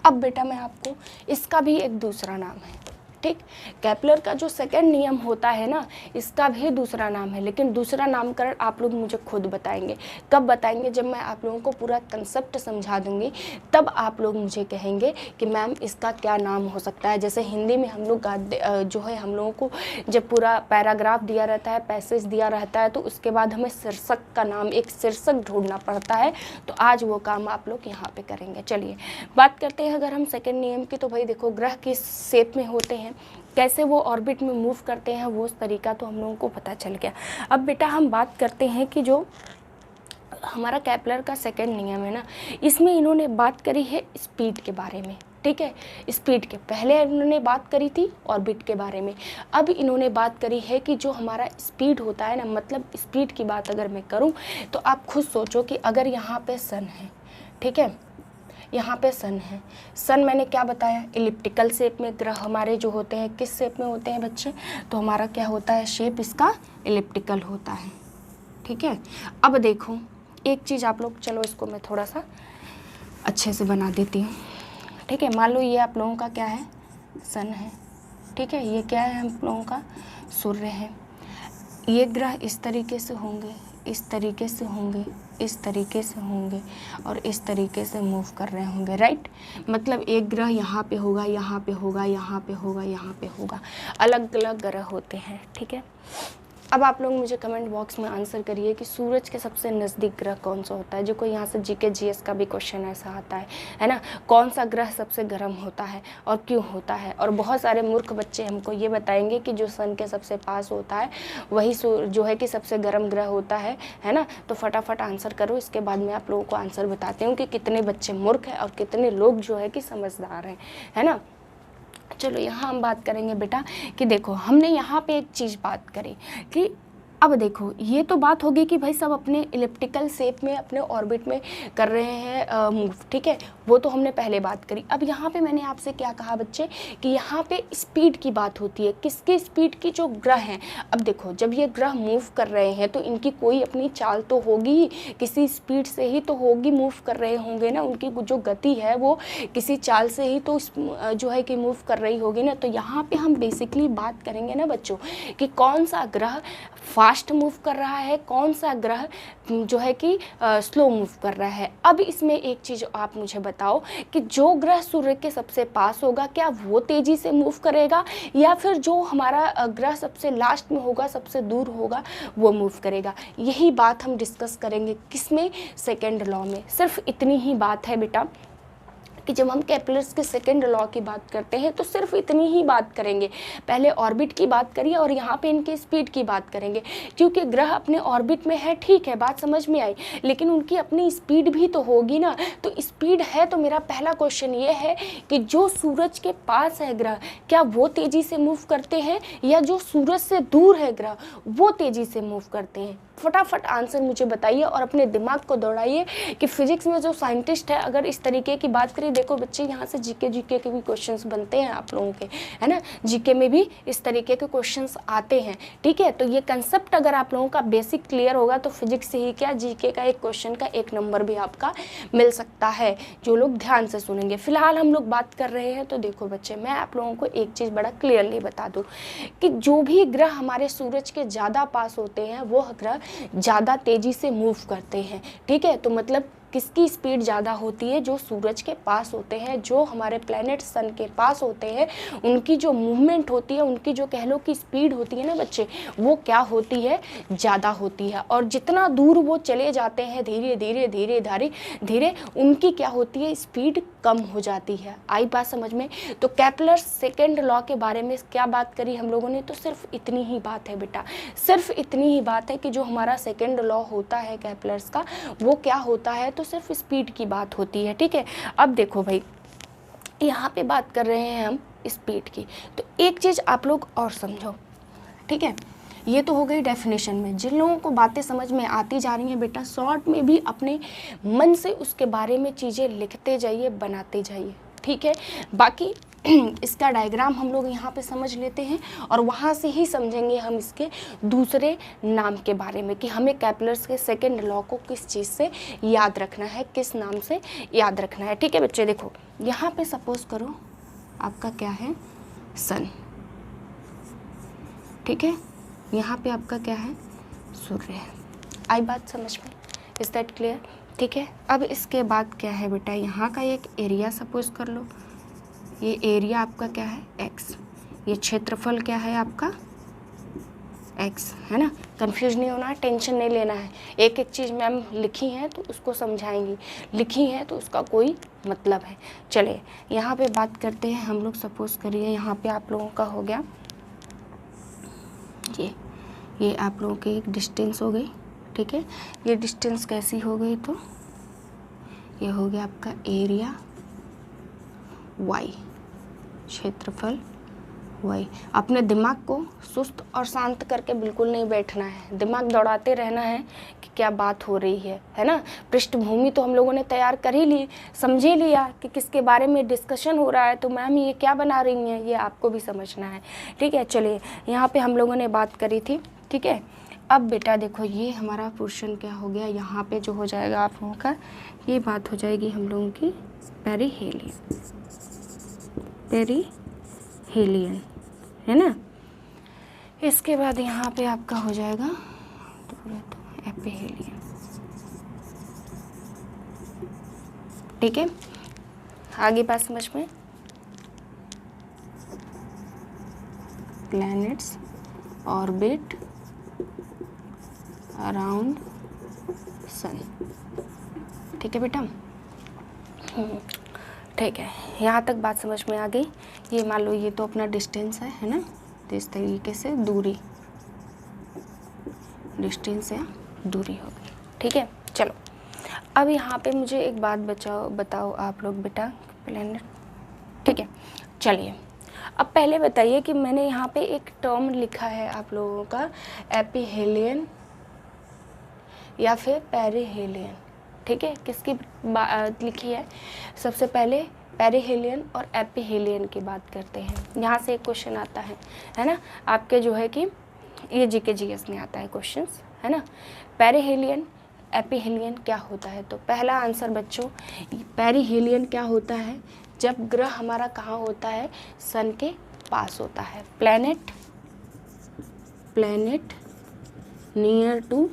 अब बेटा मैं आपको, इसका भी एक दूसरा नाम है, ठीक। केपलर का जो सेकंड नियम होता है ना, इसका भी दूसरा नाम है, लेकिन दूसरा नामकरण आप लोग मुझे खुद बताएंगे। कब बताएंगे, जब मैं आप लोगों को पूरा कंसेप्ट समझा दूंगी, तब आप लोग मुझे कहेंगे कि मैम इसका क्या नाम हो सकता है। जैसे हिंदी में हम लोग जो है हम लोगों को जब पूरा पैराग्राफ दिया रहता है, पैसेज दिया रहता है, तो उसके बाद हमें शीर्षक का नाम, एक शीर्षक ढूंढना पड़ता है। तो आज वो काम आप लोग यहाँ पे करेंगे। चलिए बात करते हैं अगर हम सेकेंड नियम की, तो भाई देखो ग्रह किस शेप में होते हैं, कैसे वो ऑर्बिट में मूव करते हैं, वो उस तरीका तो हम लोगों को पता चल गया। अब बेटा हम बात करते हैं कि जो हमारा केपलर का सेकंड नियम है ना, इसमें इन्होंने बात करी है स्पीड के बारे में, ठीक है। स्पीड के पहले इन्होंने बात करी थी ऑर्बिट के बारे में, अब इन्होंने बात करी है कि जो हमारा स्पीड होता है ना, मतलब स्पीड की बात अगर मैं करूं तो आप खुद सोचो कि अगर यहाँ पे सन है, ठीक है, यहाँ पे सन है, सन मैंने क्या बताया, इलिप्टिकल शेप में ग्रह हमारे जो होते हैं किस शेप में होते हैं बच्चे, तो हमारा क्या होता है, शेप इसका इलिप्टिकल होता है, ठीक है। अब देखो एक चीज़ आप लोग, चलो इसको मैं थोड़ा सा अच्छे से बना देती हूँ, ठीक है। मान लो ये आप लोगों का क्या है, सन है, ठीक है। ये क्या है, हम लोगों का सूर्य है। ये ग्रह इस तरीके से होंगे, इस तरीके से होंगे, इस तरीके से होंगे और इस तरीके से मूव कर रहे होंगे, राइट। मतलब एक ग्रह यहाँ पे होगा, यहाँ पे होगा, यहाँ पे होगा, यहाँ पे होगा, अलग अलग ग्रह होते हैं, ठीक है। अब आप लोग मुझे कमेंट बॉक्स में आंसर करिए कि सूरज के सबसे नज़दीक ग्रह कौन सा होता है। जो कोई यहाँ से जीके जीएस का भी क्वेश्चन ऐसा आता है ना, कौन सा ग्रह सबसे गर्म होता है और क्यों होता है। और बहुत सारे मूर्ख बच्चे हमको ये बताएंगे कि जो सन के सबसे पास होता है वही जो है कि सबसे गर्म ग्रह होता है ना। तो फटाफट आंसर करो, इसके बाद मैं आप लोगों को आंसर बताती हूँ कि कितने बच्चे मूर्ख हैं और कितने लोग जो है कि समझदार हैं, है ना। चलो यहाँ हम बात करेंगे बेटा कि देखो हमने यहाँ पे एक चीज़ बात करी कि अब देखो ये तो बात होगी कि भाई सब अपने इलिप्टिकल शेप में अपने ऑर्बिट में कर रहे हैं मूव, ठीक है, वो तो हमने पहले बात करी। अब यहाँ पे मैंने आपसे क्या कहा बच्चे कि यहाँ पे स्पीड की बात होती है, किसकी स्पीड की, जो ग्रह हैं। अब देखो जब ये ग्रह मूव कर रहे हैं तो इनकी कोई अपनी चाल तो होगी, किसी स्पीड से ही तो होगी, मूव कर रहे होंगे ना, उनकी जो गति है वो किसी चाल से ही तो जो है कि मूव कर रही होगी ना। तो यहाँ पे हम बेसिकली बात करेंगे ना बच्चों कि कौन सा ग्रह फास्ट मूव कर रहा है, कौन सा ग्रह जो है कि स्लो मूव कर रहा है। अब इसमें एक चीज़ आप मुझे बताओ कि जो ग्रह सूर्य के सबसे पास होगा क्या वो तेज़ी से मूव करेगा, या फिर जो हमारा ग्रह सबसे लास्ट में होगा, सबसे दूर होगा, वो मूव करेगा। यही बात हम डिस्कस करेंगे किसमें, सेकेंड लॉ में। सिर्फ इतनी ही बात है बेटा कि जब हम केपलर्स के सेकेंड लॉ की बात करते हैं तो सिर्फ इतनी ही बात करेंगे। पहले ऑर्बिट की बात करिए और यहाँ पे इनके स्पीड की बात करेंगे, क्योंकि ग्रह अपने ऑर्बिट में है, ठीक है, बात समझ में आई, लेकिन उनकी अपनी स्पीड भी तो होगी ना। तो स्पीड है तो मेरा पहला क्वेश्चन ये है कि जो सूरज के पास है ग्रह, क्या वो तेज़ी से मूव करते हैं, या जो सूरज से दूर है ग्रह वो तेज़ी से मूव करते हैं। फटाफट आंसर मुझे बताइए और अपने दिमाग को दौड़ाइए कि फिजिक्स में जो साइंटिस्ट है, अगर इस तरीके की बात करें, देखो बच्चे यहाँ से जीके के भी क्वेश्चंस बनते हैं आप लोगों के, है ना, जीके में भी इस तरीके के क्वेश्चंस आते हैं, ठीक है। तो ये कंसेप्ट अगर आप लोगों का बेसिक क्लियर होगा तो फिजिक्स से ही क्या, जीके का एक क्वेश्चन का 1 नंबर भी आपका मिल सकता है, जो लोग ध्यान से सुनेंगे। फिलहाल हम लोग बात कर रहे हैं, तो देखो बच्चे मैं आप लोगों को एक चीज़ बड़ा क्लियरली बता दूँ कि जो भी ग्रह हमारे सूरज के ज़्यादा पास होते हैं वो ग्रह ज़्यादा तेज़ी से मूव करते हैं, ठीक है। तो मतलब किसकी स्पीड ज़्यादा होती है, जो सूरज के पास होते हैं, जो हमारे प्लैनेट सन के पास होते हैं, उनकी जो मूवमेंट होती है, उनकी जो कह लो कि स्पीड होती है ना बच्चे, वो क्या होती है, ज़्यादा होती है। और जितना दूर वो चले जाते हैं धीरे धीरे धीरे धीरे धीरे, उनकी क्या होती है, स्पीड कम हो जाती है। आई बात समझ में। तो केपलर सेकेंड लॉ के बारे में क्या बात करी हम लोगों ने, तो सिर्फ इतनी ही बात है बेटा, सिर्फ इतनी ही बात है कि जो हमारा सेकेंड लॉ होता है केपलर्स का, वो क्या होता है, तो सिर्फ स्पीड की बात होती है, ठीक है। अब देखो भाई, यहाँ पे बात कर रहे हैं हम स्पीड की, तो एक चीज़ आप लोग और समझो, ठीक है। ये तो हो गई डेफिनेशन में। जिन लोगों को बातें समझ में आती जा रही हैं बेटा, शॉर्ट में भी अपने मन से उसके बारे में चीज़ें लिखते जाइए, बनाते जाइए, ठीक है। बाकी इसका डायग्राम हम लोग यहाँ पे समझ लेते हैं और वहाँ से ही समझेंगे हम इसके दूसरे नाम के बारे में कि हमें केपलर्स के सेकेंड लॉ को किस चीज़ से याद रखना है, किस नाम से याद रखना है, ठीक है बच्चे। देखो यहाँ पे सपोज करो आपका क्या है, सन, ठीक है। यहाँ पे आपका क्या है, सूर्य है। आई बात समझ में, इज दैट क्लियर, ठीक है। अब इसके बाद क्या है बेटा, यहाँ का एक एरिया सपोज कर लो, ये एरिया आपका क्या है, x, ये क्षेत्रफल क्या है आपका, x, है ना। कंफ्यूज नहीं होना है, टेंशन नहीं लेना है, एक एक चीज़ मैम लिखी है तो उसको समझाएंगी, लिखी है तो उसका कोई मतलब है। चलिए यहाँ पे बात करते हैं हम लोग। सपोज करिए यहाँ पे आप लोगों का हो गया ये आप लोगों की एक डिस्टेंस हो गई, ठीक है। ये डिस्टेंस कैसी हो गई, तो ये हो गया आपका एरिया y, क्षेत्रफल y। अपने दिमाग को सुस्त और शांत करके बिल्कुल नहीं बैठना है, दिमाग दौड़ाते रहना है कि क्या बात हो रही है ना। पृष्ठभूमि तो हम लोगों ने तैयार कर ही ली, समझ ही लिया कि किसके बारे में डिस्कशन हो रहा है, तो मैम ये क्या बना रही हैं, ये आपको भी समझना है, ठीक है। चलिए यहाँ पे हम लोगों ने बात करी थी, ठीक है। अब बेटा देखो ये हमारा पोर्शन क्या हो गया, यहाँ पे जो हो जाएगा आप लोगों का, ये बात हो जाएगी हम लोगों की पेरिहेलियन, है ना। इसके बाद यहाँ पे आपका हो जाएगा तो एपिहेलियन, ठीक है। आगे बात समझ में, प्लैनेट्स ऑर्बिट अराउंड सन, ठीक है बेटा, ठीक है। यहाँ तक बात समझ में आ गई। ये मान लो ये तो अपना डिस्टेंस है ना, तो इस तरीके से दूरी, डिस्टेंस या दूरी हो गई, ठीक है। चलो अब यहाँ पे मुझे एक बात बताओ आप लोग बेटा, प्लैनेट, ठीक है। चलिए अब पहले बताइए कि मैंने यहाँ पे एक टर्म लिखा है आप लोगों का, एपिहेलियन या फिर पेरिहेलियन, ठीक है। किसकी लिखी है, सबसे पहले पेरिहेलियन और एपिहेलियन की बात करते हैं। यहाँ से एक क्वेश्चन आता है ना, आपके जो है कि ये जीके जीएस में आता है क्वेश्चंस, है ना। पेरिहेलियन एपिहेलियन क्या होता है, तो पहला आंसर बच्चों, पेरिहेलियन क्या होता है, जब ग्रह हमारा कहाँ होता है, सन के पास होता है, प्लैनेट नियर टू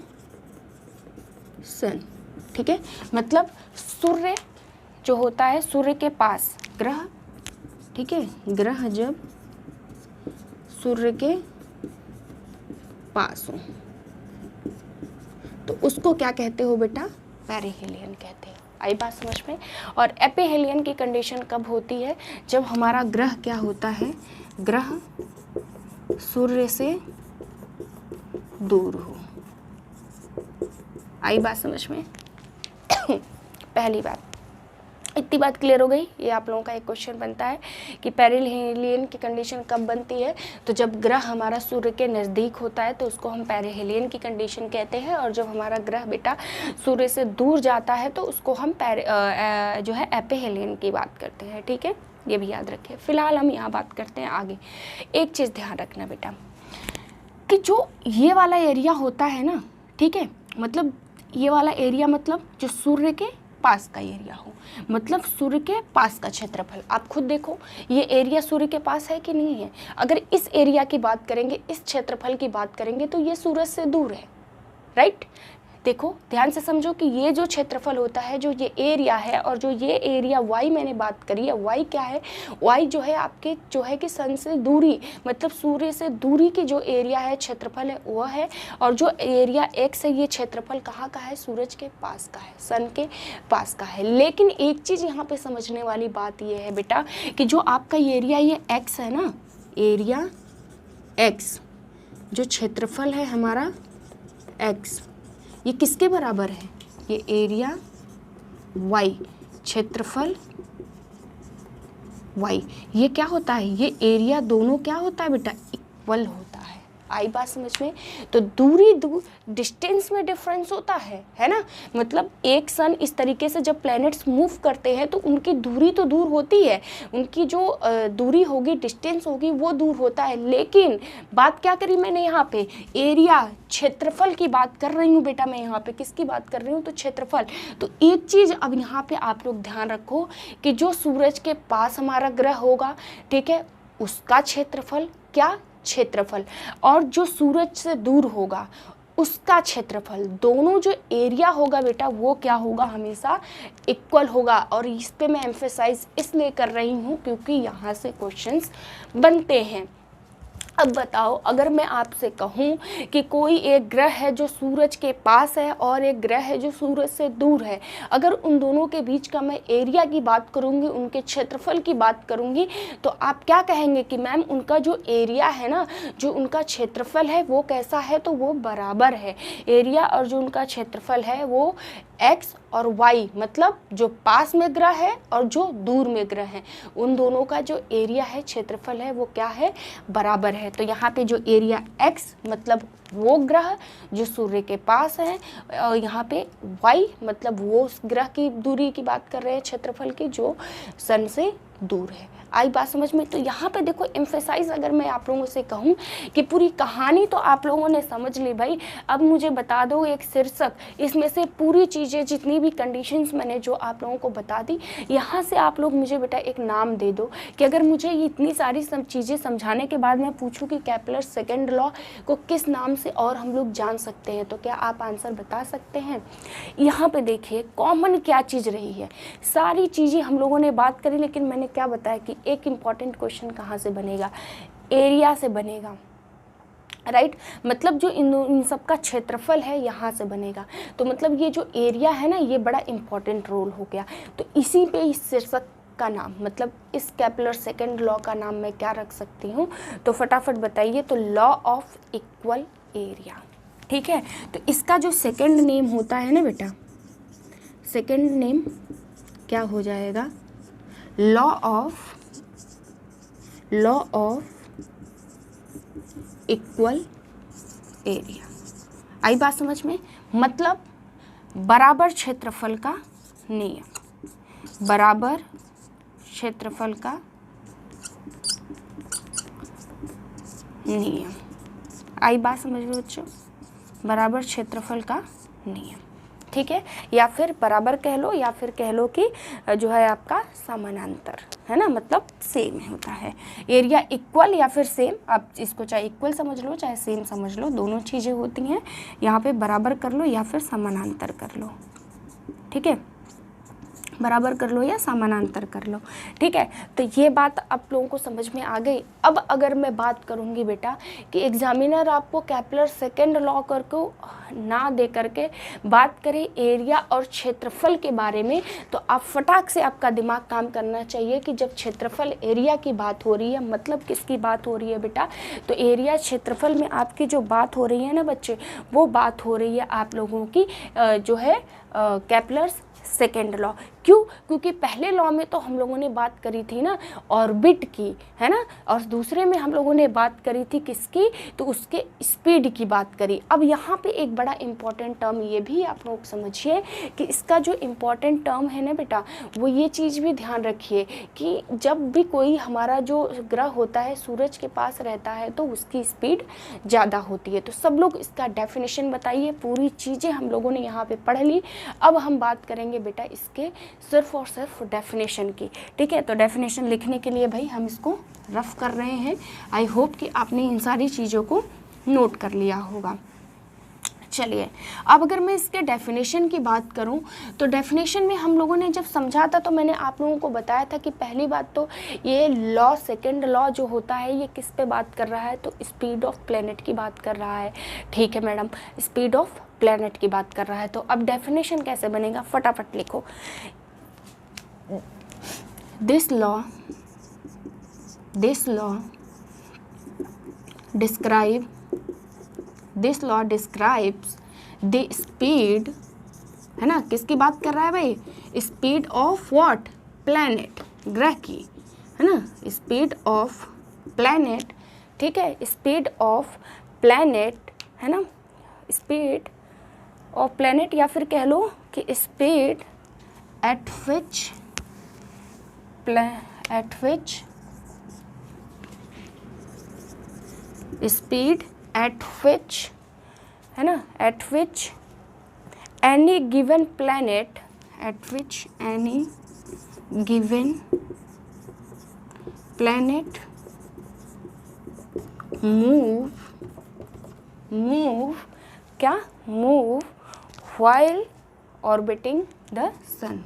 सन, ठीक है। मतलब सूर्य जो होता है, सूर्य के पास ग्रह, ठीक है, ग्रह जब सूर्य के पास हो तो उसको क्या कहते हो बेटा, पेरिहेलियन कहते हैं। आई बात समझ में। और एपिहेलियन की कंडीशन कब होती है, जब हमारा ग्रह क्या होता है, ग्रह सूर्य से दूर हो। आई बात समझ में। पहली बात। इतनी बात क्लियर हो गई। ये आप लोगों का एक क्वेश्चन बनता है कि पेरिहेलियन की कंडीशन कब बनती है, तो जब ग्रह हमारा सूर्य के नज़दीक होता है तो उसको हम पेरिहेलियन की कंडीशन कहते हैं, और जब हमारा ग्रह बेटा सूर्य से दूर जाता है तो उसको हम जो है एपिहेलियन की बात करते हैं। ठीक है, ये भी याद रखें। फिलहाल हम यहाँ बात करते हैं आगे। एक चीज़ ध्यान रखना बेटा कि जो ये वाला एरिया होता है ना, ठीक है, मतलब ये वाला एरिया मतलब जो सूर्य के पास का एरिया हो, मतलब सूर्य के पास का क्षेत्रफल। आप खुद देखो ये एरिया सूर्य के पास है कि नहीं है। अगर इस एरिया की बात करेंगे, इस क्षेत्रफल की बात करेंगे, तो ये सूरज से दूर है, राइट। देखो ध्यान से समझो कि ये जो क्षेत्रफल होता है, जो ये एरिया है, और जो ये एरिया वाई मैंने बात करी है, वाई क्या है, वाई जो है आपके जो है कि सन से दूरी, मतलब सूर्य से दूरी की जो एरिया है, क्षेत्रफल है, वह है। और जो एरिया एक्स है, ये क्षेत्रफल कहाँ का है, सूरज के पास का है, सन के पास का है। लेकिन एक चीज़ यहाँ पे समझने वाली बात ये है बेटा कि जो आपका एरिया ये एक्स है ना, एरिया एक्स, जो क्षेत्रफल है हमारा एक्स, ये किसके बराबर है, ये एरिया वाई, क्षेत्रफल वाई, ये क्या होता है, ये एरिया दोनों क्या होता है बेटा, इक्वल होता है। आई बात समझ में। तो दूरी डिस्टेंस में डिफरेंस होता है ना, मतलब एक सन इस तरीके से जब प्लैनेट्स मूव करते हैं तो उनकी दूरी तो दूर होती है, उनकी जो दूरी होगी, डिस्टेंस होगी, वो दूर होता है। लेकिन बात क्या करी मैंने यहाँ पे, एरिया, क्षेत्रफल की बात कर रही हूँ बेटा मैं यहाँ पे, किसकी बात कर रही हूँ, तो क्षेत्रफल। तो एक चीज़ अब यहाँ पे आप लोग ध्यान रखो कि जो सूरज के पास हमारा ग्रह होगा, ठीक है, उसका क्षेत्रफल, क्या क्षेत्रफल, और जो सूरज से दूर होगा उसका क्षेत्रफल, दोनों जो एरिया होगा बेटा वो क्या होगा, हमेशा इक्वल होगा। और इस पे मैं एम्फेसाइज इसलिए कर रही हूँ क्योंकि यहाँ से क्वेश्चंस बनते हैं। अब बताओ, अगर मैं आपसे कहूँ कि कोई एक ग्रह है जो सूरज के पास है और एक ग्रह है जो सूरज से दूर है, अगर उन दोनों के बीच का मैं एरिया की बात करूँगी, उनके क्षेत्रफल की बात करूँगी, तो आप क्या कहेंगे कि मैम उनका जो एरिया है ना, जो उनका क्षेत्रफल है वो कैसा है, तो वो बराबर है। एरिया और जो उनका क्षेत्रफल है वो एक्स और वाई, मतलब जो पास में ग्रह है और जो दूर में ग्रह है, उन दोनों का जो एरिया है, क्षेत्रफल है, वो क्या है, बराबर है। तो यहाँ पे जो एरिया एक्स मतलब वो ग्रह जो सूर्य के पास है, और यहाँ पे वाई मतलब वो ग्रह की दूरी की बात कर रहे हैं, क्षेत्रफल की, जो सन से दूर है। आई बात समझ में। तो यहाँ पे देखो एम्फेसाइज अगर मैं आप लोगों से कहूँ कि पूरी कहानी तो आप लोगों ने समझ ली भाई, अब मुझे बता दो एक शीर्षक, इसमें से पूरी चीज़ें जितनी भी कंडीशंस मैंने जो आप लोगों को बता दी, यहाँ से आप लोग मुझे बेटा एक नाम दे दो कि अगर मुझे ये इतनी सारी चीज़ें समझाने के बाद मैं पूछूँ कि केपलर सेकेंड लॉ को किस नाम से और हम लोग जान सकते हैं, तो क्या आप आंसर बता सकते हैं। यहाँ पे देखिए कॉमन क्या चीज़ रही है, सारी चीज़ें हम लोगों ने बात करी, लेकिन मैंने क्या बताया कि एक इम्पॉर्टेंट क्वेश्चन कहाँ से बनेगा, एरिया से बनेगा, राइट। मतलब जो इन सब का क्षेत्रफल है यहाँ से बनेगा। तो मतलब ये जो एरिया है ना, ये बड़ा इम्पॉर्टेंट रोल हो गया। तो इसी पे इस शीर्षक का नाम, मतलब इस केपलर सेकेंड लॉ का नाम मैं क्या रख सकती हूँ, तो फटाफट बताइए। तो लॉ ऑफ इक्वल एरिया, ठीक है। तो इसका जो सेकेंड नेम होता है ना बेटा, सेकेंड नेम क्या हो जाएगा, लॉ ऑफ इक्वल एरिया। आई बात समझ में। मतलब बराबर क्षेत्रफल का नियम, बराबर क्षेत्रफल का नियम। आई बात समझ में बच्चों, बराबर क्षेत्रफल का नियम, ठीक है। या फिर बराबर कह लो, या फिर कह लो कि जो है आपका समानांतर, है ना, मतलब सेम होता है। एरिया इक्वल या फिर सेम, आप इसको चाहे इक्वल समझ लो चाहे सेम समझ लो, दोनों चीज़ें होती हैं। यहाँ पे बराबर कर लो या फिर समानांतर कर लो, ठीक है, बराबर कर लो या समानांतर कर लो, ठीक है। तो ये बात आप लोगों को समझ में आ गई। अब अगर मैं बात करूँगी बेटा कि एग्जामिनर आपको केपलर सेकेंड लॉ करके ना दे करके बात करें एरिया और क्षेत्रफल के बारे में, तो आप फटाक से आपका दिमाग काम करना चाहिए कि जब क्षेत्रफल एरिया की बात हो रही है, मतलब किसकी बात हो रही है बेटा, तो एरिया क्षेत्रफल में आपकी जो बात हो रही है ना बच्चे, वो बात हो रही है आप लोगों की जो है केपलर्स सेकेंड लॉ। क्यों? क्योंकि पहले लॉ में तो हम लोगों ने बात करी थी ना ऑर्बिट की, है ना, और दूसरे में हम लोगों ने बात करी थी किसकी, तो उसके स्पीड की बात करी। अब यहाँ पे एक बड़ा इंपॉर्टेंट टर्म ये भी आप लोग समझिए कि इसका जो इम्पॉर्टेंट टर्म है ना बेटा, वो ये चीज़ भी ध्यान रखिए कि जब भी कोई हमारा जो ग्रह होता है सूरज के पास रहता है तो उसकी स्पीड ज़्यादा होती है। तो सब लोग इसका डेफिनेशन बताइए। पूरी चीज़ें हम लोगों ने यहाँ पे पढ़ ली। अब हम बात करेंगे बेटा इसके सिर्फ और सिर्फ डेफिनेशन की, ठीक है। तो डेफिनेशन लिखने के लिए भाई हम इसको रफ कर रहे हैं। आई होप कि आपने इन सारी चीज़ों को नोट कर लिया होगा। चलिए, अब अगर मैं इसके डेफिनेशन की बात करूं तो डेफिनेशन में हम लोगों ने जब समझा था तो मैंने आप लोगों को बताया था कि पहली बात तो ये लॉ, सेकंड लॉ जो होता है ये किस पे बात कर रहा है, तो स्पीड ऑफ प्लेनेट की बात कर रहा है। ठीक है मैडम, स्पीड ऑफ प्लेनेट की बात कर रहा है। तो अब डेफिनेशन कैसे बनेगा, फटाफट लिखो। This law describes the speed, है ना, किसकी बात कर रहा है भाई, स्पीड ऑफ व्हाट, प्लैनेट, ग्रह की, है ना, स्पीड ऑफ प्लैनेट, ठीक है, स्पीड ऑफ प्लैनेट, है ना, स्पीड ऑफ प्लैनेट, या फिर कह लो कि स्पीड एट विच है ना, at which any given planet move while orbiting the sun,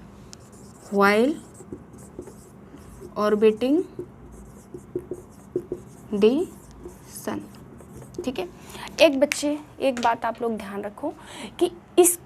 ठीक है। एक बात आप लोग ध्यान रखो कि इस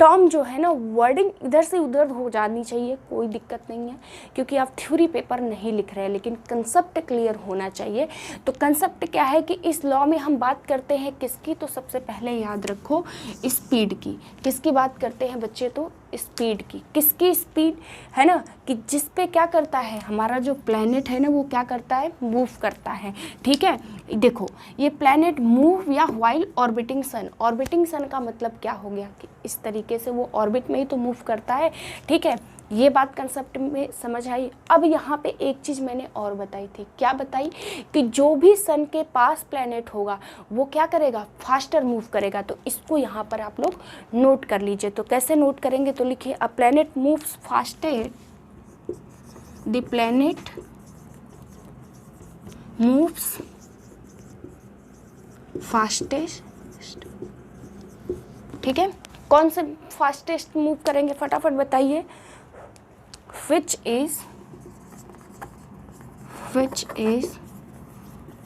टर्म जो है ना वर्डिंग इधर से उधर हो जानी चाहिए, कोई दिक्कत नहीं है, क्योंकि आप थ्योरी पेपर नहीं लिख रहे हैं, लेकिन कंसेप्ट क्लियर होना चाहिए। तो कंसेप्ट क्या है कि इस लॉ में हम बात करते हैं किसकी, तो सबसे पहले याद रखो स्पीड की। किसकी बात करते हैं बच्चे, तो स्पीड की। किसकी स्पीड, है ना, कि जिस पे क्या करता है हमारा जो प्लैनेट है ना वो क्या करता है, मूव करता है। ठीक है, देखो ये प्लैनेट मूव या व्हाइल ऑर्बिटिंग सन। ऑर्बिटिंग सन का मतलब क्या हो गया कि इस तरीके से वो ऑर्बिट में ही तो मूव करता है। ठीक है, ये बात कंसेप्ट में समझ आई। अब यहाँ पे एक चीज़ मैंने और बताई थी, क्या बताई, कि जो भी सन के पास प्लैनेट होगा वो क्या करेगा, फास्टर मूव करेगा। तो इसको यहाँ पर आप लोग नोट कर लीजिए। तो कैसे नोट करेंगे, तो लिखिए a planet moves fastest, the planet moves fastest. ठीक है, कौन से फास्टेस्ट मूव करेंगे फटाफट बताइए, which is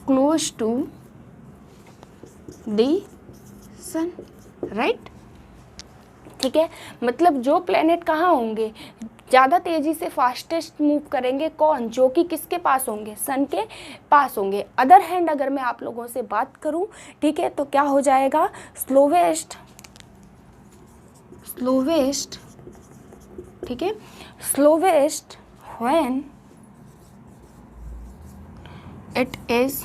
close to the sun, right? ठीक है, मतलब जो प्लेनेट कहाँ होंगे, ज़्यादा तेज़ी से फास्टेस्ट मूव करेंगे, कौन, जो कि किसके पास होंगे, सन के पास होंगे। अदर हैंड अगर मैं आप लोगों से बात करूं, ठीक है, तो क्या हो जाएगा, स्लोवेस्ट, ठीक है, स्लोवेस्ट व्हेन इट इज,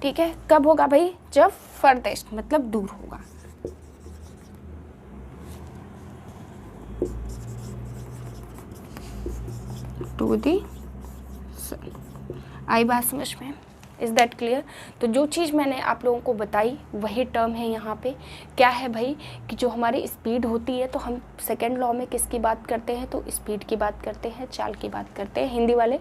ठीक है, कब होगा भाई, जब फर्देस्ट मतलब दूर होगा। टू दी सन। आई बात समझ में, इज़ दैट क्लियर? तो जो चीज़ मैंने आप लोगों को बताई वही टर्म है यहाँ पे। क्या है भाई, कि जो हमारी स्पीड होती है, तो हम सेकेंड लॉ में किसकी बात करते हैं, तो स्पीड की बात करते हैं, चाल की बात करते हैं। हिंदी वाले,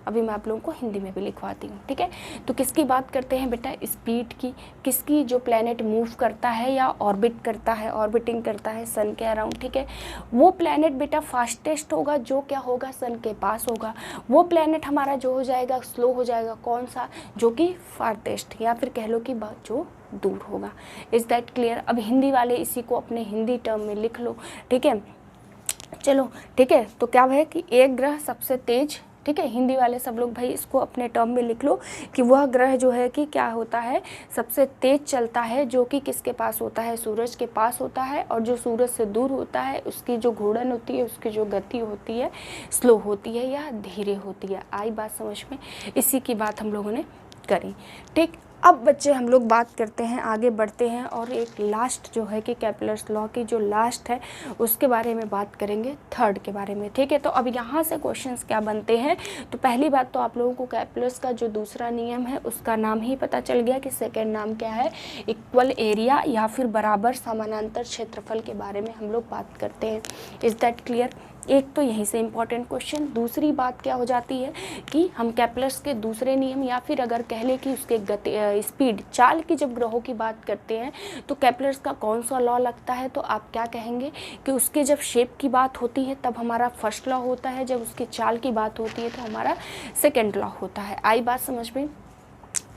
अभी मैं आप लोगों को हिंदी में भी लिखवाती हूँ। ठीक है, तो किसकी बात करते हैं बेटा, स्पीड की। किसकी, जो प्लैनेट मूव करता है या ऑर्बिट करता है, ऑर्बिटिंग करता है सन के अराउंड। ठीक है, वो प्लैनेट बेटा फास्टेस्ट होगा, जो क्या होगा, सन के पास होगा। वो प्लैनेट हमारा जो हो जाएगा, स्लो हो जाएगा, कौन सा, जो कि फारटेस्ट, या फिर कह लो कि जो दूर होगा। Is that clear? अब हिंदी वाले इसी को अपने हिंदी टर्म में लिख लो। ठीक है, चलो ठीक है। तो क्या है कि एक ग्रह सबसे तेज ठीक है। हिंदी वाले सब लोग भाई इसको अपने टर्म में लिख लो कि वह ग्रह जो है कि क्या होता है, सबसे तेज चलता है, जो कि किसके पास होता है, सूरज के पास होता है। और जो सूरज से दूर होता है उसकी जो घूर्णन होती है, उसकी जो गति होती है स्लो होती है या धीरे होती है। आई बात समझ में? इसी की बात हम लोगों ने करी। ठीक, अब बच्चे हम लोग बात करते हैं, आगे बढ़ते हैं और एक लास्ट जो है कि केपलर्स लॉ की जो लास्ट है उसके बारे में बात करेंगे, थर्ड के बारे में। ठीक है, तो अब यहाँ से क्वेश्चंस क्या बनते हैं। तो पहली बात तो आप लोगों को केपलर्स का जो दूसरा नियम है उसका नाम ही पता चल गया कि सेकेंड नाम क्या है, इक्वल एरिया या फिर बराबर समानांतर क्षेत्रफल के बारे में हम लोग बात करते हैं। Is that clear? एक तो यहीं से इम्पॉर्टेंट क्वेश्चन। दूसरी बात क्या हो जाती है कि हम केपलर्स के दूसरे नियम या फिर अगर कह लें कि उसके गति स्पीड चाल की जब ग्रहों की बात करते हैं तो केपलर्स का कौन सा लॉ लगता है, तो आप क्या कहेंगे कि उसके जब शेप की बात होती है तब हमारा फर्स्ट लॉ होता है, जब उसकी चाल की बात होती है तो हमारा सेकेंड लॉ होता है। आई बात समझ में?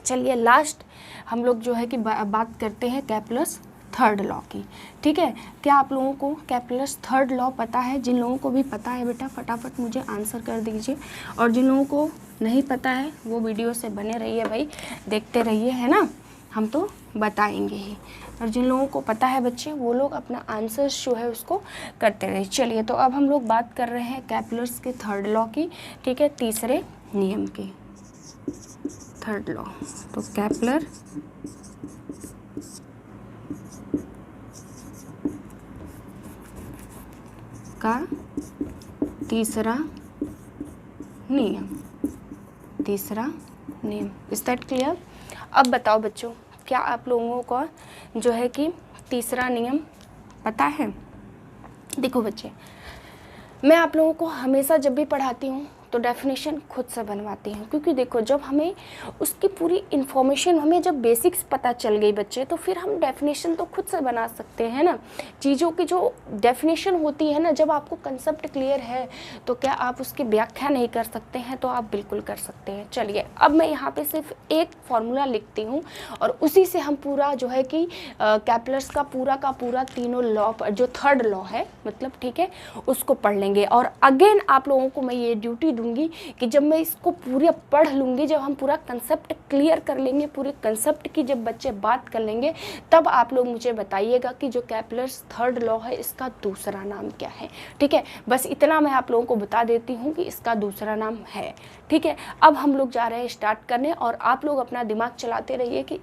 चलिए लास्ट हम लोग जो है कि बात करते हैं केपलर्स थर्ड लॉ की। ठीक है, क्या आप लोगों को केपलर्स थर्ड लॉ पता है? जिन लोगों को भी पता है बेटा फटाफट मुझे आंसर कर दीजिए, और जिन लोगों को नहीं पता है वो वीडियो से बने रहिए भाई, देखते रहिए, है ना, हम तो बताएंगे ही। और जिन लोगों को पता है बच्चे वो लोग अपना आंसर जो है उसको करते रहिए। चलिए, तो अब हम लोग बात कर रहे हैं केपलर्स के थर्ड लॉ की। ठीक है, तीसरे नियम की, थर्ड लॉ। तो केपलर का तीसरा नियम, तीसरा नियम। Is that clear? अब बताओ बच्चों, क्या आप लोगों को जो है कि तीसरा नियम पता है? देखो बच्चे, मैं आप लोगों को हमेशा जब भी पढ़ाती हूँ तो डेफिनेशन खुद से बनवाती हूँ, क्योंकि देखो जब हमें उसकी पूरी इन्फॉर्मेशन, हमें जब बेसिक्स पता चल गई बच्चे, तो फिर हम डेफिनेशन तो खुद से बना सकते हैं ना। चीज़ों की जो डेफिनेशन होती है ना, जब आपको कंसेप्ट क्लियर है तो क्या आप उसकी व्याख्या नहीं कर सकते हैं? तो आप बिल्कुल कर सकते हैं। चलिए, अब मैं यहाँ पे सिर्फ एक फॉर्मूला लिखती हूँ और उसी से हम पूरा जो है कि केपलर्स का पूरा तीनों लॉ, जो थर्ड लॉ है मतलब, ठीक है, उसको पढ़ लेंगे। और अगेन आप लोगों को मैं ये ड्यूटी दूंगी कि जब मैं इसको पूरा पढ़ लूँगी, जब हम पूरा कंसेप्ट क्लियर कर लेंगे, पूरे कंसेप्ट की जब बच्चे बात कर लेंगे, तब आप लोग मुझे बताइएगा कि जो केपलर्स थर्ड लॉ है इसका दूसरा नाम क्या है। ठीक है, बस इतना मैं आप लोगों को बता देती हूँ कि इसका दूसरा नाम है। ठीक है, अब हम लोग जा रहे हैं स्टार्ट करने, और आप लोग अपना दिमाग चलाते रहिए कि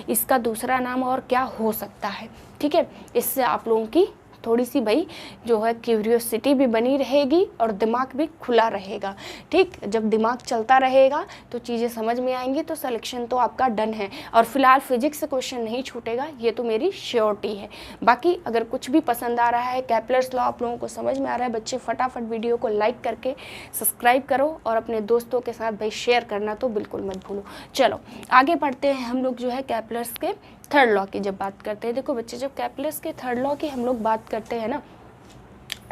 इसका दूसरा नाम और क्या हो सकता है। ठीक है, इससे आप लोगों की थोड़ी सी भाई जो है क्यूरियोसिटी भी बनी रहेगी और दिमाग भी खुला रहेगा। ठीक, जब दिमाग चलता रहेगा तो चीज़ें समझ में आएंगी, तो सिलेक्शन तो आपका डन है। और फिलहाल फिजिक्स से क्वेश्चन नहीं छूटेगा, ये तो मेरी श्योरिटी है। बाकी अगर कुछ भी पसंद आ रहा है, केपलर्स लॉ आप लोगों को समझ में आ रहा है बच्चे, फटाफट वीडियो को लाइक करके सब्सक्राइब करो और अपने दोस्तों के साथ भाई शेयर करना तो बिल्कुल मत भूलो। चलो आगे बढ़ते हैं हम लोग जो है केपलर्स के थर्ड लॉ की जब बात करते हैं। देखो बच्चे, जब केपलर्स के थर्ड लॉ की हम लोग बात करते हैं ना,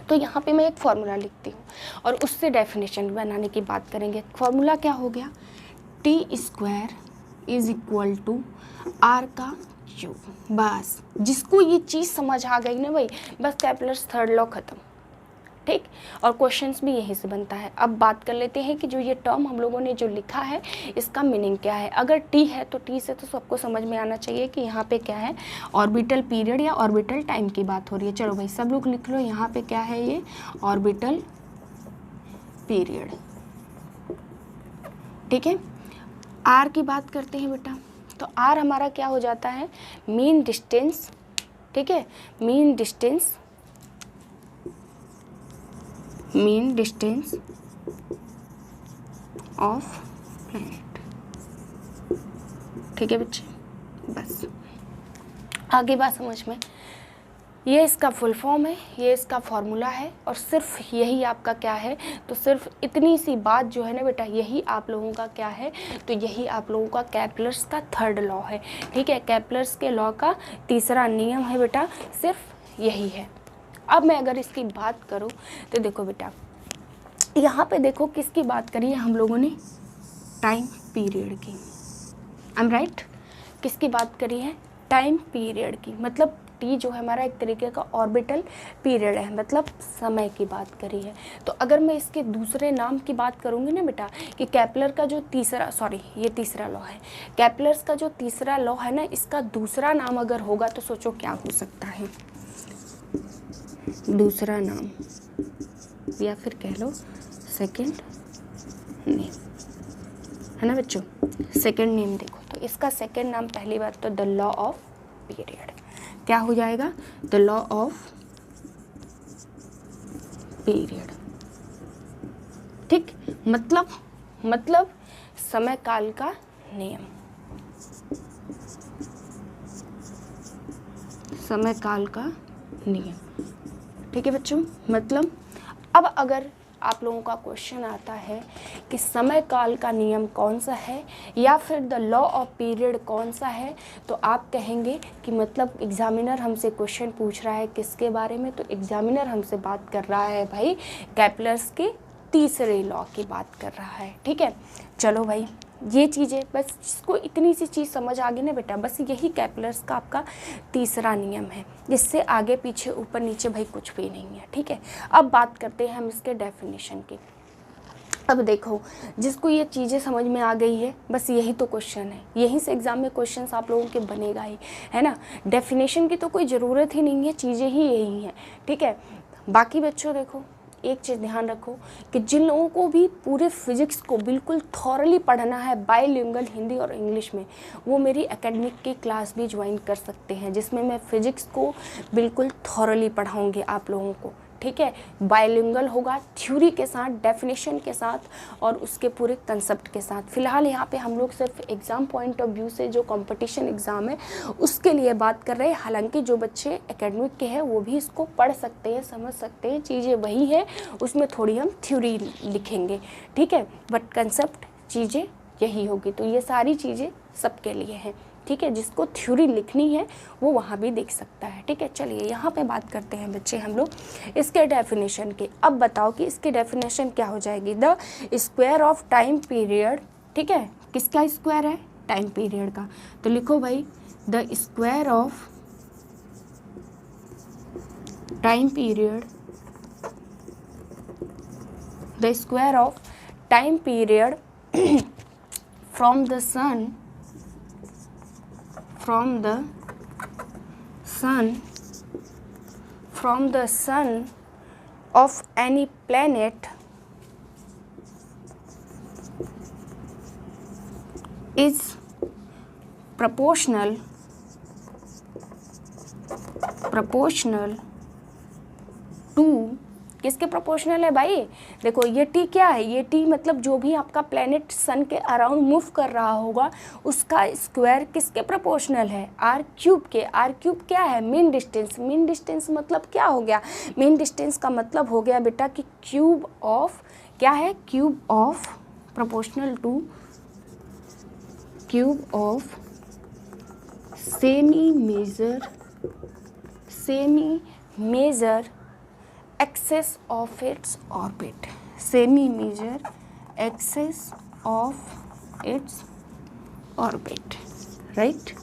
तो यहाँ पे मैं एक फार्मूला लिखती हूँ और उससे डेफिनेशन बनाने की बात करेंगे। फार्मूला क्या हो गया? t² is equal to r का क्यूब। बस जिसको ये चीज़ समझ आ गई ना भाई, बस केपलर्स थर्ड लॉ खत्म। ठीक, और क्वेश्चंस भी यहीं से बनता है। अब बात कर लेते हैं कि जो ये टर्म हम लोगों ने जो लिखा है इसका मीनिंग क्या है। अगर टी है तो टी से तो सबको समझ में आना चाहिए कि यहाँ पे क्या है, ऑर्बिटल पीरियड या ऑर्बिटल टाइम की बात हो रही है। चलो भाई सब लोग लिख लो, यहाँ पे क्या है, ये ऑर्बिटल पीरियड। ठीक है, आर की बात करते हैं बेटा, तो आर हमारा क्या हो जाता है, मीन डिस्टेंस। ठीक है, मीन डिस्टेंस ऑफ प्लैनेट। ठीक है बच्चे, बस आगे बात समझ में। ये इसका फुल फॉर्म है, ये इसका फॉर्मूला है, और सिर्फ यही आपका क्या है, तो सिर्फ इतनी सी बात जो है ना बेटा, यही आप लोगों का क्या है, तो यही आप लोगों का केपलर्स का थर्ड लॉ है। ठीक है, केपलर्स के लॉ का तीसरा नियम है बेटा, सिर्फ यही है। अब मैं अगर इसकी बात करूं तो देखो बेटा, यहाँ पे देखो किसकी बात करी है हम लोगों ने, टाइम पीरियड की। I am right? किसकी बात करी है? टाइम पीरियड की। मतलब टी जो है हमारा एक तरीके का ऑर्बिटल पीरियड है, मतलब समय की बात करी है। तो अगर मैं इसके दूसरे नाम की बात करूँगी ना बेटा कि केपलर का जो तीसरा, सॉरी ये तीसरा लॉ है, केपलर्स का जो तीसरा लॉ है ना, इसका दूसरा नाम अगर होगा तो सोचो क्या हो सकता है। दूसरा नाम या फिर कह लो सेकंड नेम, है ना बच्चों। सेकंड नेम देखो तो इसका सेकंड नाम पहली बार तो द लॉ ऑफ पीरियड, क्या हो जाएगा, द लॉ ऑफ पीरियड। ठीक, मतलब समय काल का नियम, समय काल का नियम। ठीक है बच्चों, मतलब अब अगर आप लोगों का क्वेश्चन आता है कि समय काल का नियम कौन सा है या फिर द लॉ ऑफ पीरियड कौन सा है, तो आप कहेंगे कि मतलब एग्जामिनर हमसे क्वेश्चन पूछ रहा है किसके बारे में, तो एग्जामिनर हमसे बात कर रहा है भाई केपलर्स के तीसरे लॉ की बात कर रहा है। ठीक है, चलो भाई ये चीज़ें बस, जिसको इतनी सी चीज़ समझ आ गई ना बेटा, बस यही केपलर्स का आपका तीसरा नियम है, जिससे आगे पीछे ऊपर नीचे भाई कुछ भी नहीं है। ठीक है, अब बात करते हैं हम इसके डेफिनेशन की। अब देखो, जिसको ये चीज़ें समझ में आ गई है, बस यही तो क्वेश्चन है, यहीं से एग्जाम में क्वेश्चंस आप लोगों के बनेगा ही, है ना। डेफिनेशन की तो कोई ज़रूरत ही नहीं है, चीज़ें ही यही हैं। ठीक है, बाकी बच्चों देखो एक चीज़ ध्यान रखो कि जिन लोगों को भी पूरे फिजिक्स को बिल्कुल थॉरली पढ़ना है बाइलिंगुअल हिंदी और इंग्लिश में, वो मेरी एकेडमिक की क्लास भी ज्वाइन कर सकते हैं, जिसमें मैं फिजिक्स को बिल्कुल थॉरली पढ़ाऊँगी आप लोगों को। ठीक है, बाइलिंगुअल होगा, थ्योरी के साथ, डेफिनेशन के साथ और उसके पूरे कंसेप्ट के साथ। फिलहाल यहाँ पे हम लोग सिर्फ एग्ज़ाम पॉइंट ऑफ व्यू से जो कंपटीशन एग्ज़ाम है उसके लिए बात कर रहे हैं। हालांकि जो बच्चे एकेडमिक के हैं वो भी इसको पढ़ सकते हैं, समझ सकते हैं, चीज़ें वही हैं, उसमें थोड़ी हम थ्योरी लिखेंगे। ठीक है, बट कंसेप्ट चीज़ें यही होगी। तो ये सारी चीज़ें सबके लिए हैं। ठीक है, जिसको थ्योरी लिखनी है वो वहाँ भी देख सकता है। ठीक है, चलिए यहाँ पे बात करते हैं बच्चे हम लोग इसके डेफिनेशन के। अब बताओ कि इसकी डेफिनेशन क्या हो जाएगी, the square of time period. ठीक है, किसका स्क्वायर है, टाइम पीरियड का, तो लिखो भाई the square of time period, the square of time period from the sun, from the sun of any planet is proportional to, किसके प्रोपोर्शनल है भाई, देखो ये टी क्या है, ये टी मतलब जो भी आपका प्लेनेट सन के अराउंड मूव कर रहा होगा उसका स्क्वायर किसके प्रोपोर्शनल है, आर क्यूब के। आर क्यूब क्या है, मीन डिस्टेंस। मीन डिस्टेंस मतलब क्या हो गया, मीन डिस्टेंस का मतलब हो गया बेटा कि क्यूब ऑफ, क्या है, cube of, proportional to cube of semi major axis of its orbit, semi major axis of its orbit, right?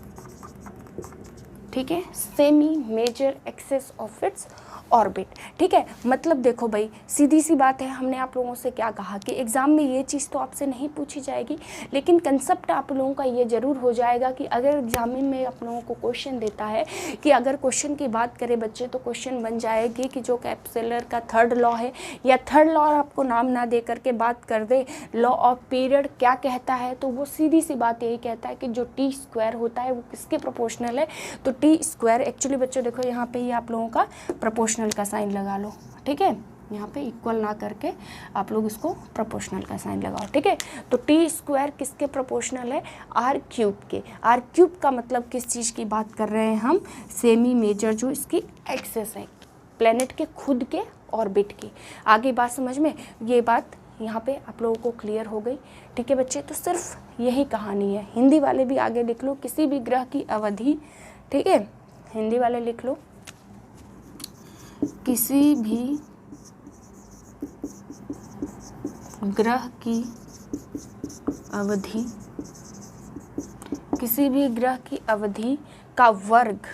ठीक है, semi major axis of its orbit. ठीक है, मतलब देखो भाई सीधी सी बात है, हमने आप लोगों से क्या कहा कि एग्ज़ाम में ये चीज़ तो आपसे नहीं पूछी जाएगी, लेकिन कंसेप्ट आप लोगों का ये ज़रूर हो जाएगा कि अगर एग्जामिन में आप लोगों को क्वेश्चन देता है कि अगर क्वेश्चन की बात करें बच्चे तो क्वेश्चन बन जाएगी कि जो केपलर का थर्ड लॉ है, या थर्ड लॉ आपको नाम ना दे करके बात कर दे लॉ ऑफ पीरियड क्या कहता है, तो वो सीधी सी बात यही कहता है कि जो टी स्क्वायर होता है वो किसके प्रोपोर्शनल है, तो टी स्क्वायर। एक्चुअली बच्चों देखो यहाँ पे ही आप लोगों का प्रोपोर्शनल का साइन लगा लो। ठीक है, यहाँ पे इक्वल ना करके आप लोग इसको प्रोपोर्शनल का साइन लगाओ। ठीक है, तो टी स्क्वायर किसके प्रोपोर्शनल है, आर क्यूब के। आर क्यूब का मतलब किस चीज़ की बात कर रहे हैं हम, सेमी मेजर जो इसकी एक्सेस है प्लेनेट के खुद के ऑर्बिट की। आगे बात समझ में, ये बात यहाँ पे आप लोगों को क्लियर हो गई। ठीक है बच्चे, तो सिर्फ यही कहानी है। हिंदी वाले भी आगे लिख लो, किसी भी ग्रह की अवधि, ठीक है, हिंदी वाले लिख लो, किसी भी ग्रह की अवधि, किसी भी ग्रह की अवधि का वर्ग,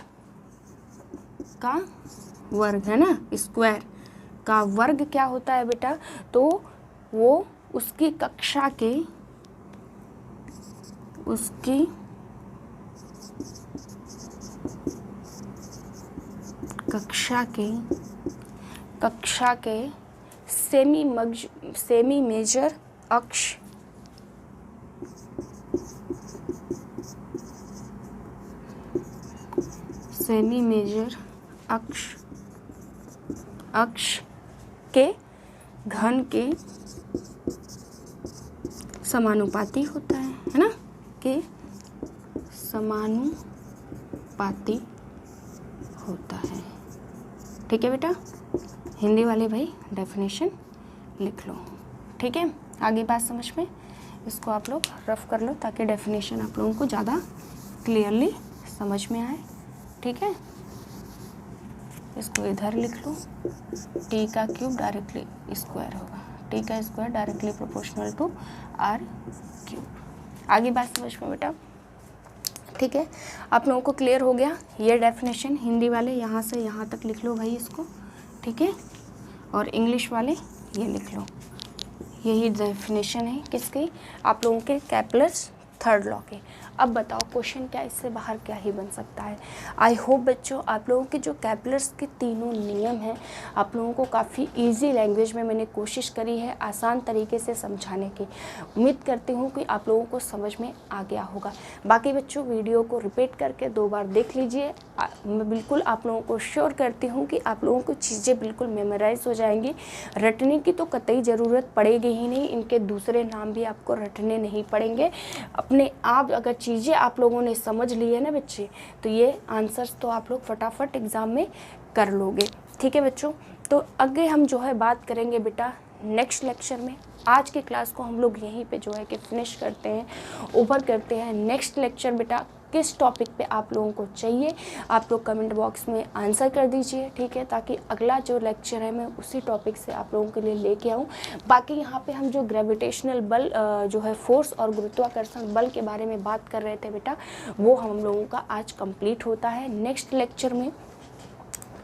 का वर्ग, है ना, स्क्वायर का वर्ग क्या होता है बेटा, तो वो उसकी कक्षा के सेमी मेजर अक्ष के घन के समानुपाती होता है ना, के समानुपाती होता है। ठीक है बेटा, हिंदी वाले भाई डेफिनेशन लिख लो। ठीक है, आगे बात समझ में, इसको आप लोग रफ कर लो ताकि डेफिनेशन आप लोगों को ज़्यादा क्लियरली समझ में आए। ठीक है, इसको इधर लिख लो, टी का क्यूब डायरेक्टली स्क्वायर होगा, टी का square directly proportional to R cube. आगे बात समझ में बेटा। ठीक है, आप लोगों को क्लियर हो गया ये डेफिनेशन। हिंदी वाले यहाँ से यहाँ तक लिख लो भाई इसको, ठीक है, और इंग्लिश वाले ये लिख लो। यही डेफिनेशन है किसकी, आप लोगों के कैपलर्स थर्ड लॉ के। अब बताओ क्वेश्चन क्या इससे बाहर क्या ही बन सकता है। आई होप बच्चों आप लोगों के जो कैपलर्स के तीनों नियम हैं आप लोगों को काफ़ी इजी लैंग्वेज में मैंने कोशिश करी है आसान तरीके से समझाने की। उम्मीद करती हूँ कि आप लोगों को समझ में आ गया होगा। बाकी बच्चों वीडियो को रिपीट करके 2 बार देख लीजिए। मैं बिल्कुल आप लोगों को श्योर करती हूँ कि आप लोगों को चीज़ें बिल्कुल मेमोराइज हो जाएंगी। रटने की तो कतई ज़रूरत पड़ेगी ही नहीं, इनके दूसरे नाम भी आपको रटने नहीं पड़ेंगे। अपने आप अगर चीज़ें आप लोगों ने समझ ली है ना बच्चे, तो ये आंसर्स तो आप लोग फटाफट एग्ज़ाम में कर लोगे। ठीक है बच्चों, तो आगे हम जो है बात करेंगे बेटा नेक्स्ट लेक्चर में। आज की क्लास को हम लोग यहीं पे जो है कि फिनिश करते हैं, ओवर करते हैं। नेक्स्ट लेक्चर बेटा किस टॉपिक पे आप लोगों को चाहिए आप लोग कमेंट बॉक्स में आंसर कर दीजिए, ठीक है, ताकि अगला जो लेक्चर है मैं उसी टॉपिक से आप लोगों के लिए लेके आऊँ। बाकी यहाँ पे हम जो ग्रेविटेशनल बल जो है फोर्स और गुरुत्वाकर्षण बल के बारे में बात कर रहे थे बेटा, वो हम लोगों का आज कंप्लीट होता है। नेक्स्ट लेक्चर में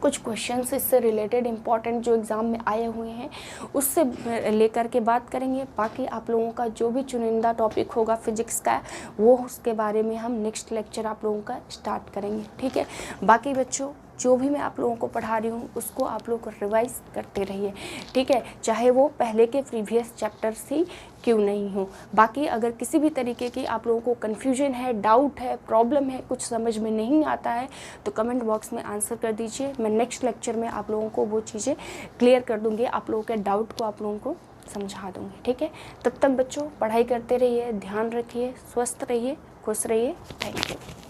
कुछ क्वेश्चंस इससे रिलेटेड इंपॉर्टेंट जो एग्ज़ाम में आए हुए हैं उससे लेकर के बात करेंगे। बाकी आप लोगों का जो भी चुनिंदा टॉपिक होगा फिजिक्स का, वो उसके बारे में हम नेक्स्ट लेक्चर आप लोगों का स्टार्ट करेंगे। ठीक है, बाकी बच्चों जो भी मैं आप लोगों को पढ़ा रही हूँ उसको आप लोग रिवाइज करते रहिए, ठीक है, चाहे वो पहले के प्रीवियस चैप्टर्स ही क्यों नहीं हो। बाकी अगर किसी भी तरीके की आप लोगों को कन्फ्यूजन है, डाउट है, प्रॉब्लम है, कुछ समझ में नहीं आता है तो कमेंट बॉक्स में आंसर कर दीजिए। मैं नेक्स्ट लेक्चर में आप लोगों को वो चीज़ें क्लियर कर दूँगी, आप लोगों के डाउट को आप लोगों को समझा दूँगी। ठीक है, तब तक बच्चों पढ़ाई करते रहिए, ध्यान रखिए, स्वस्थ रहिए, खुश रहिए। Thank you.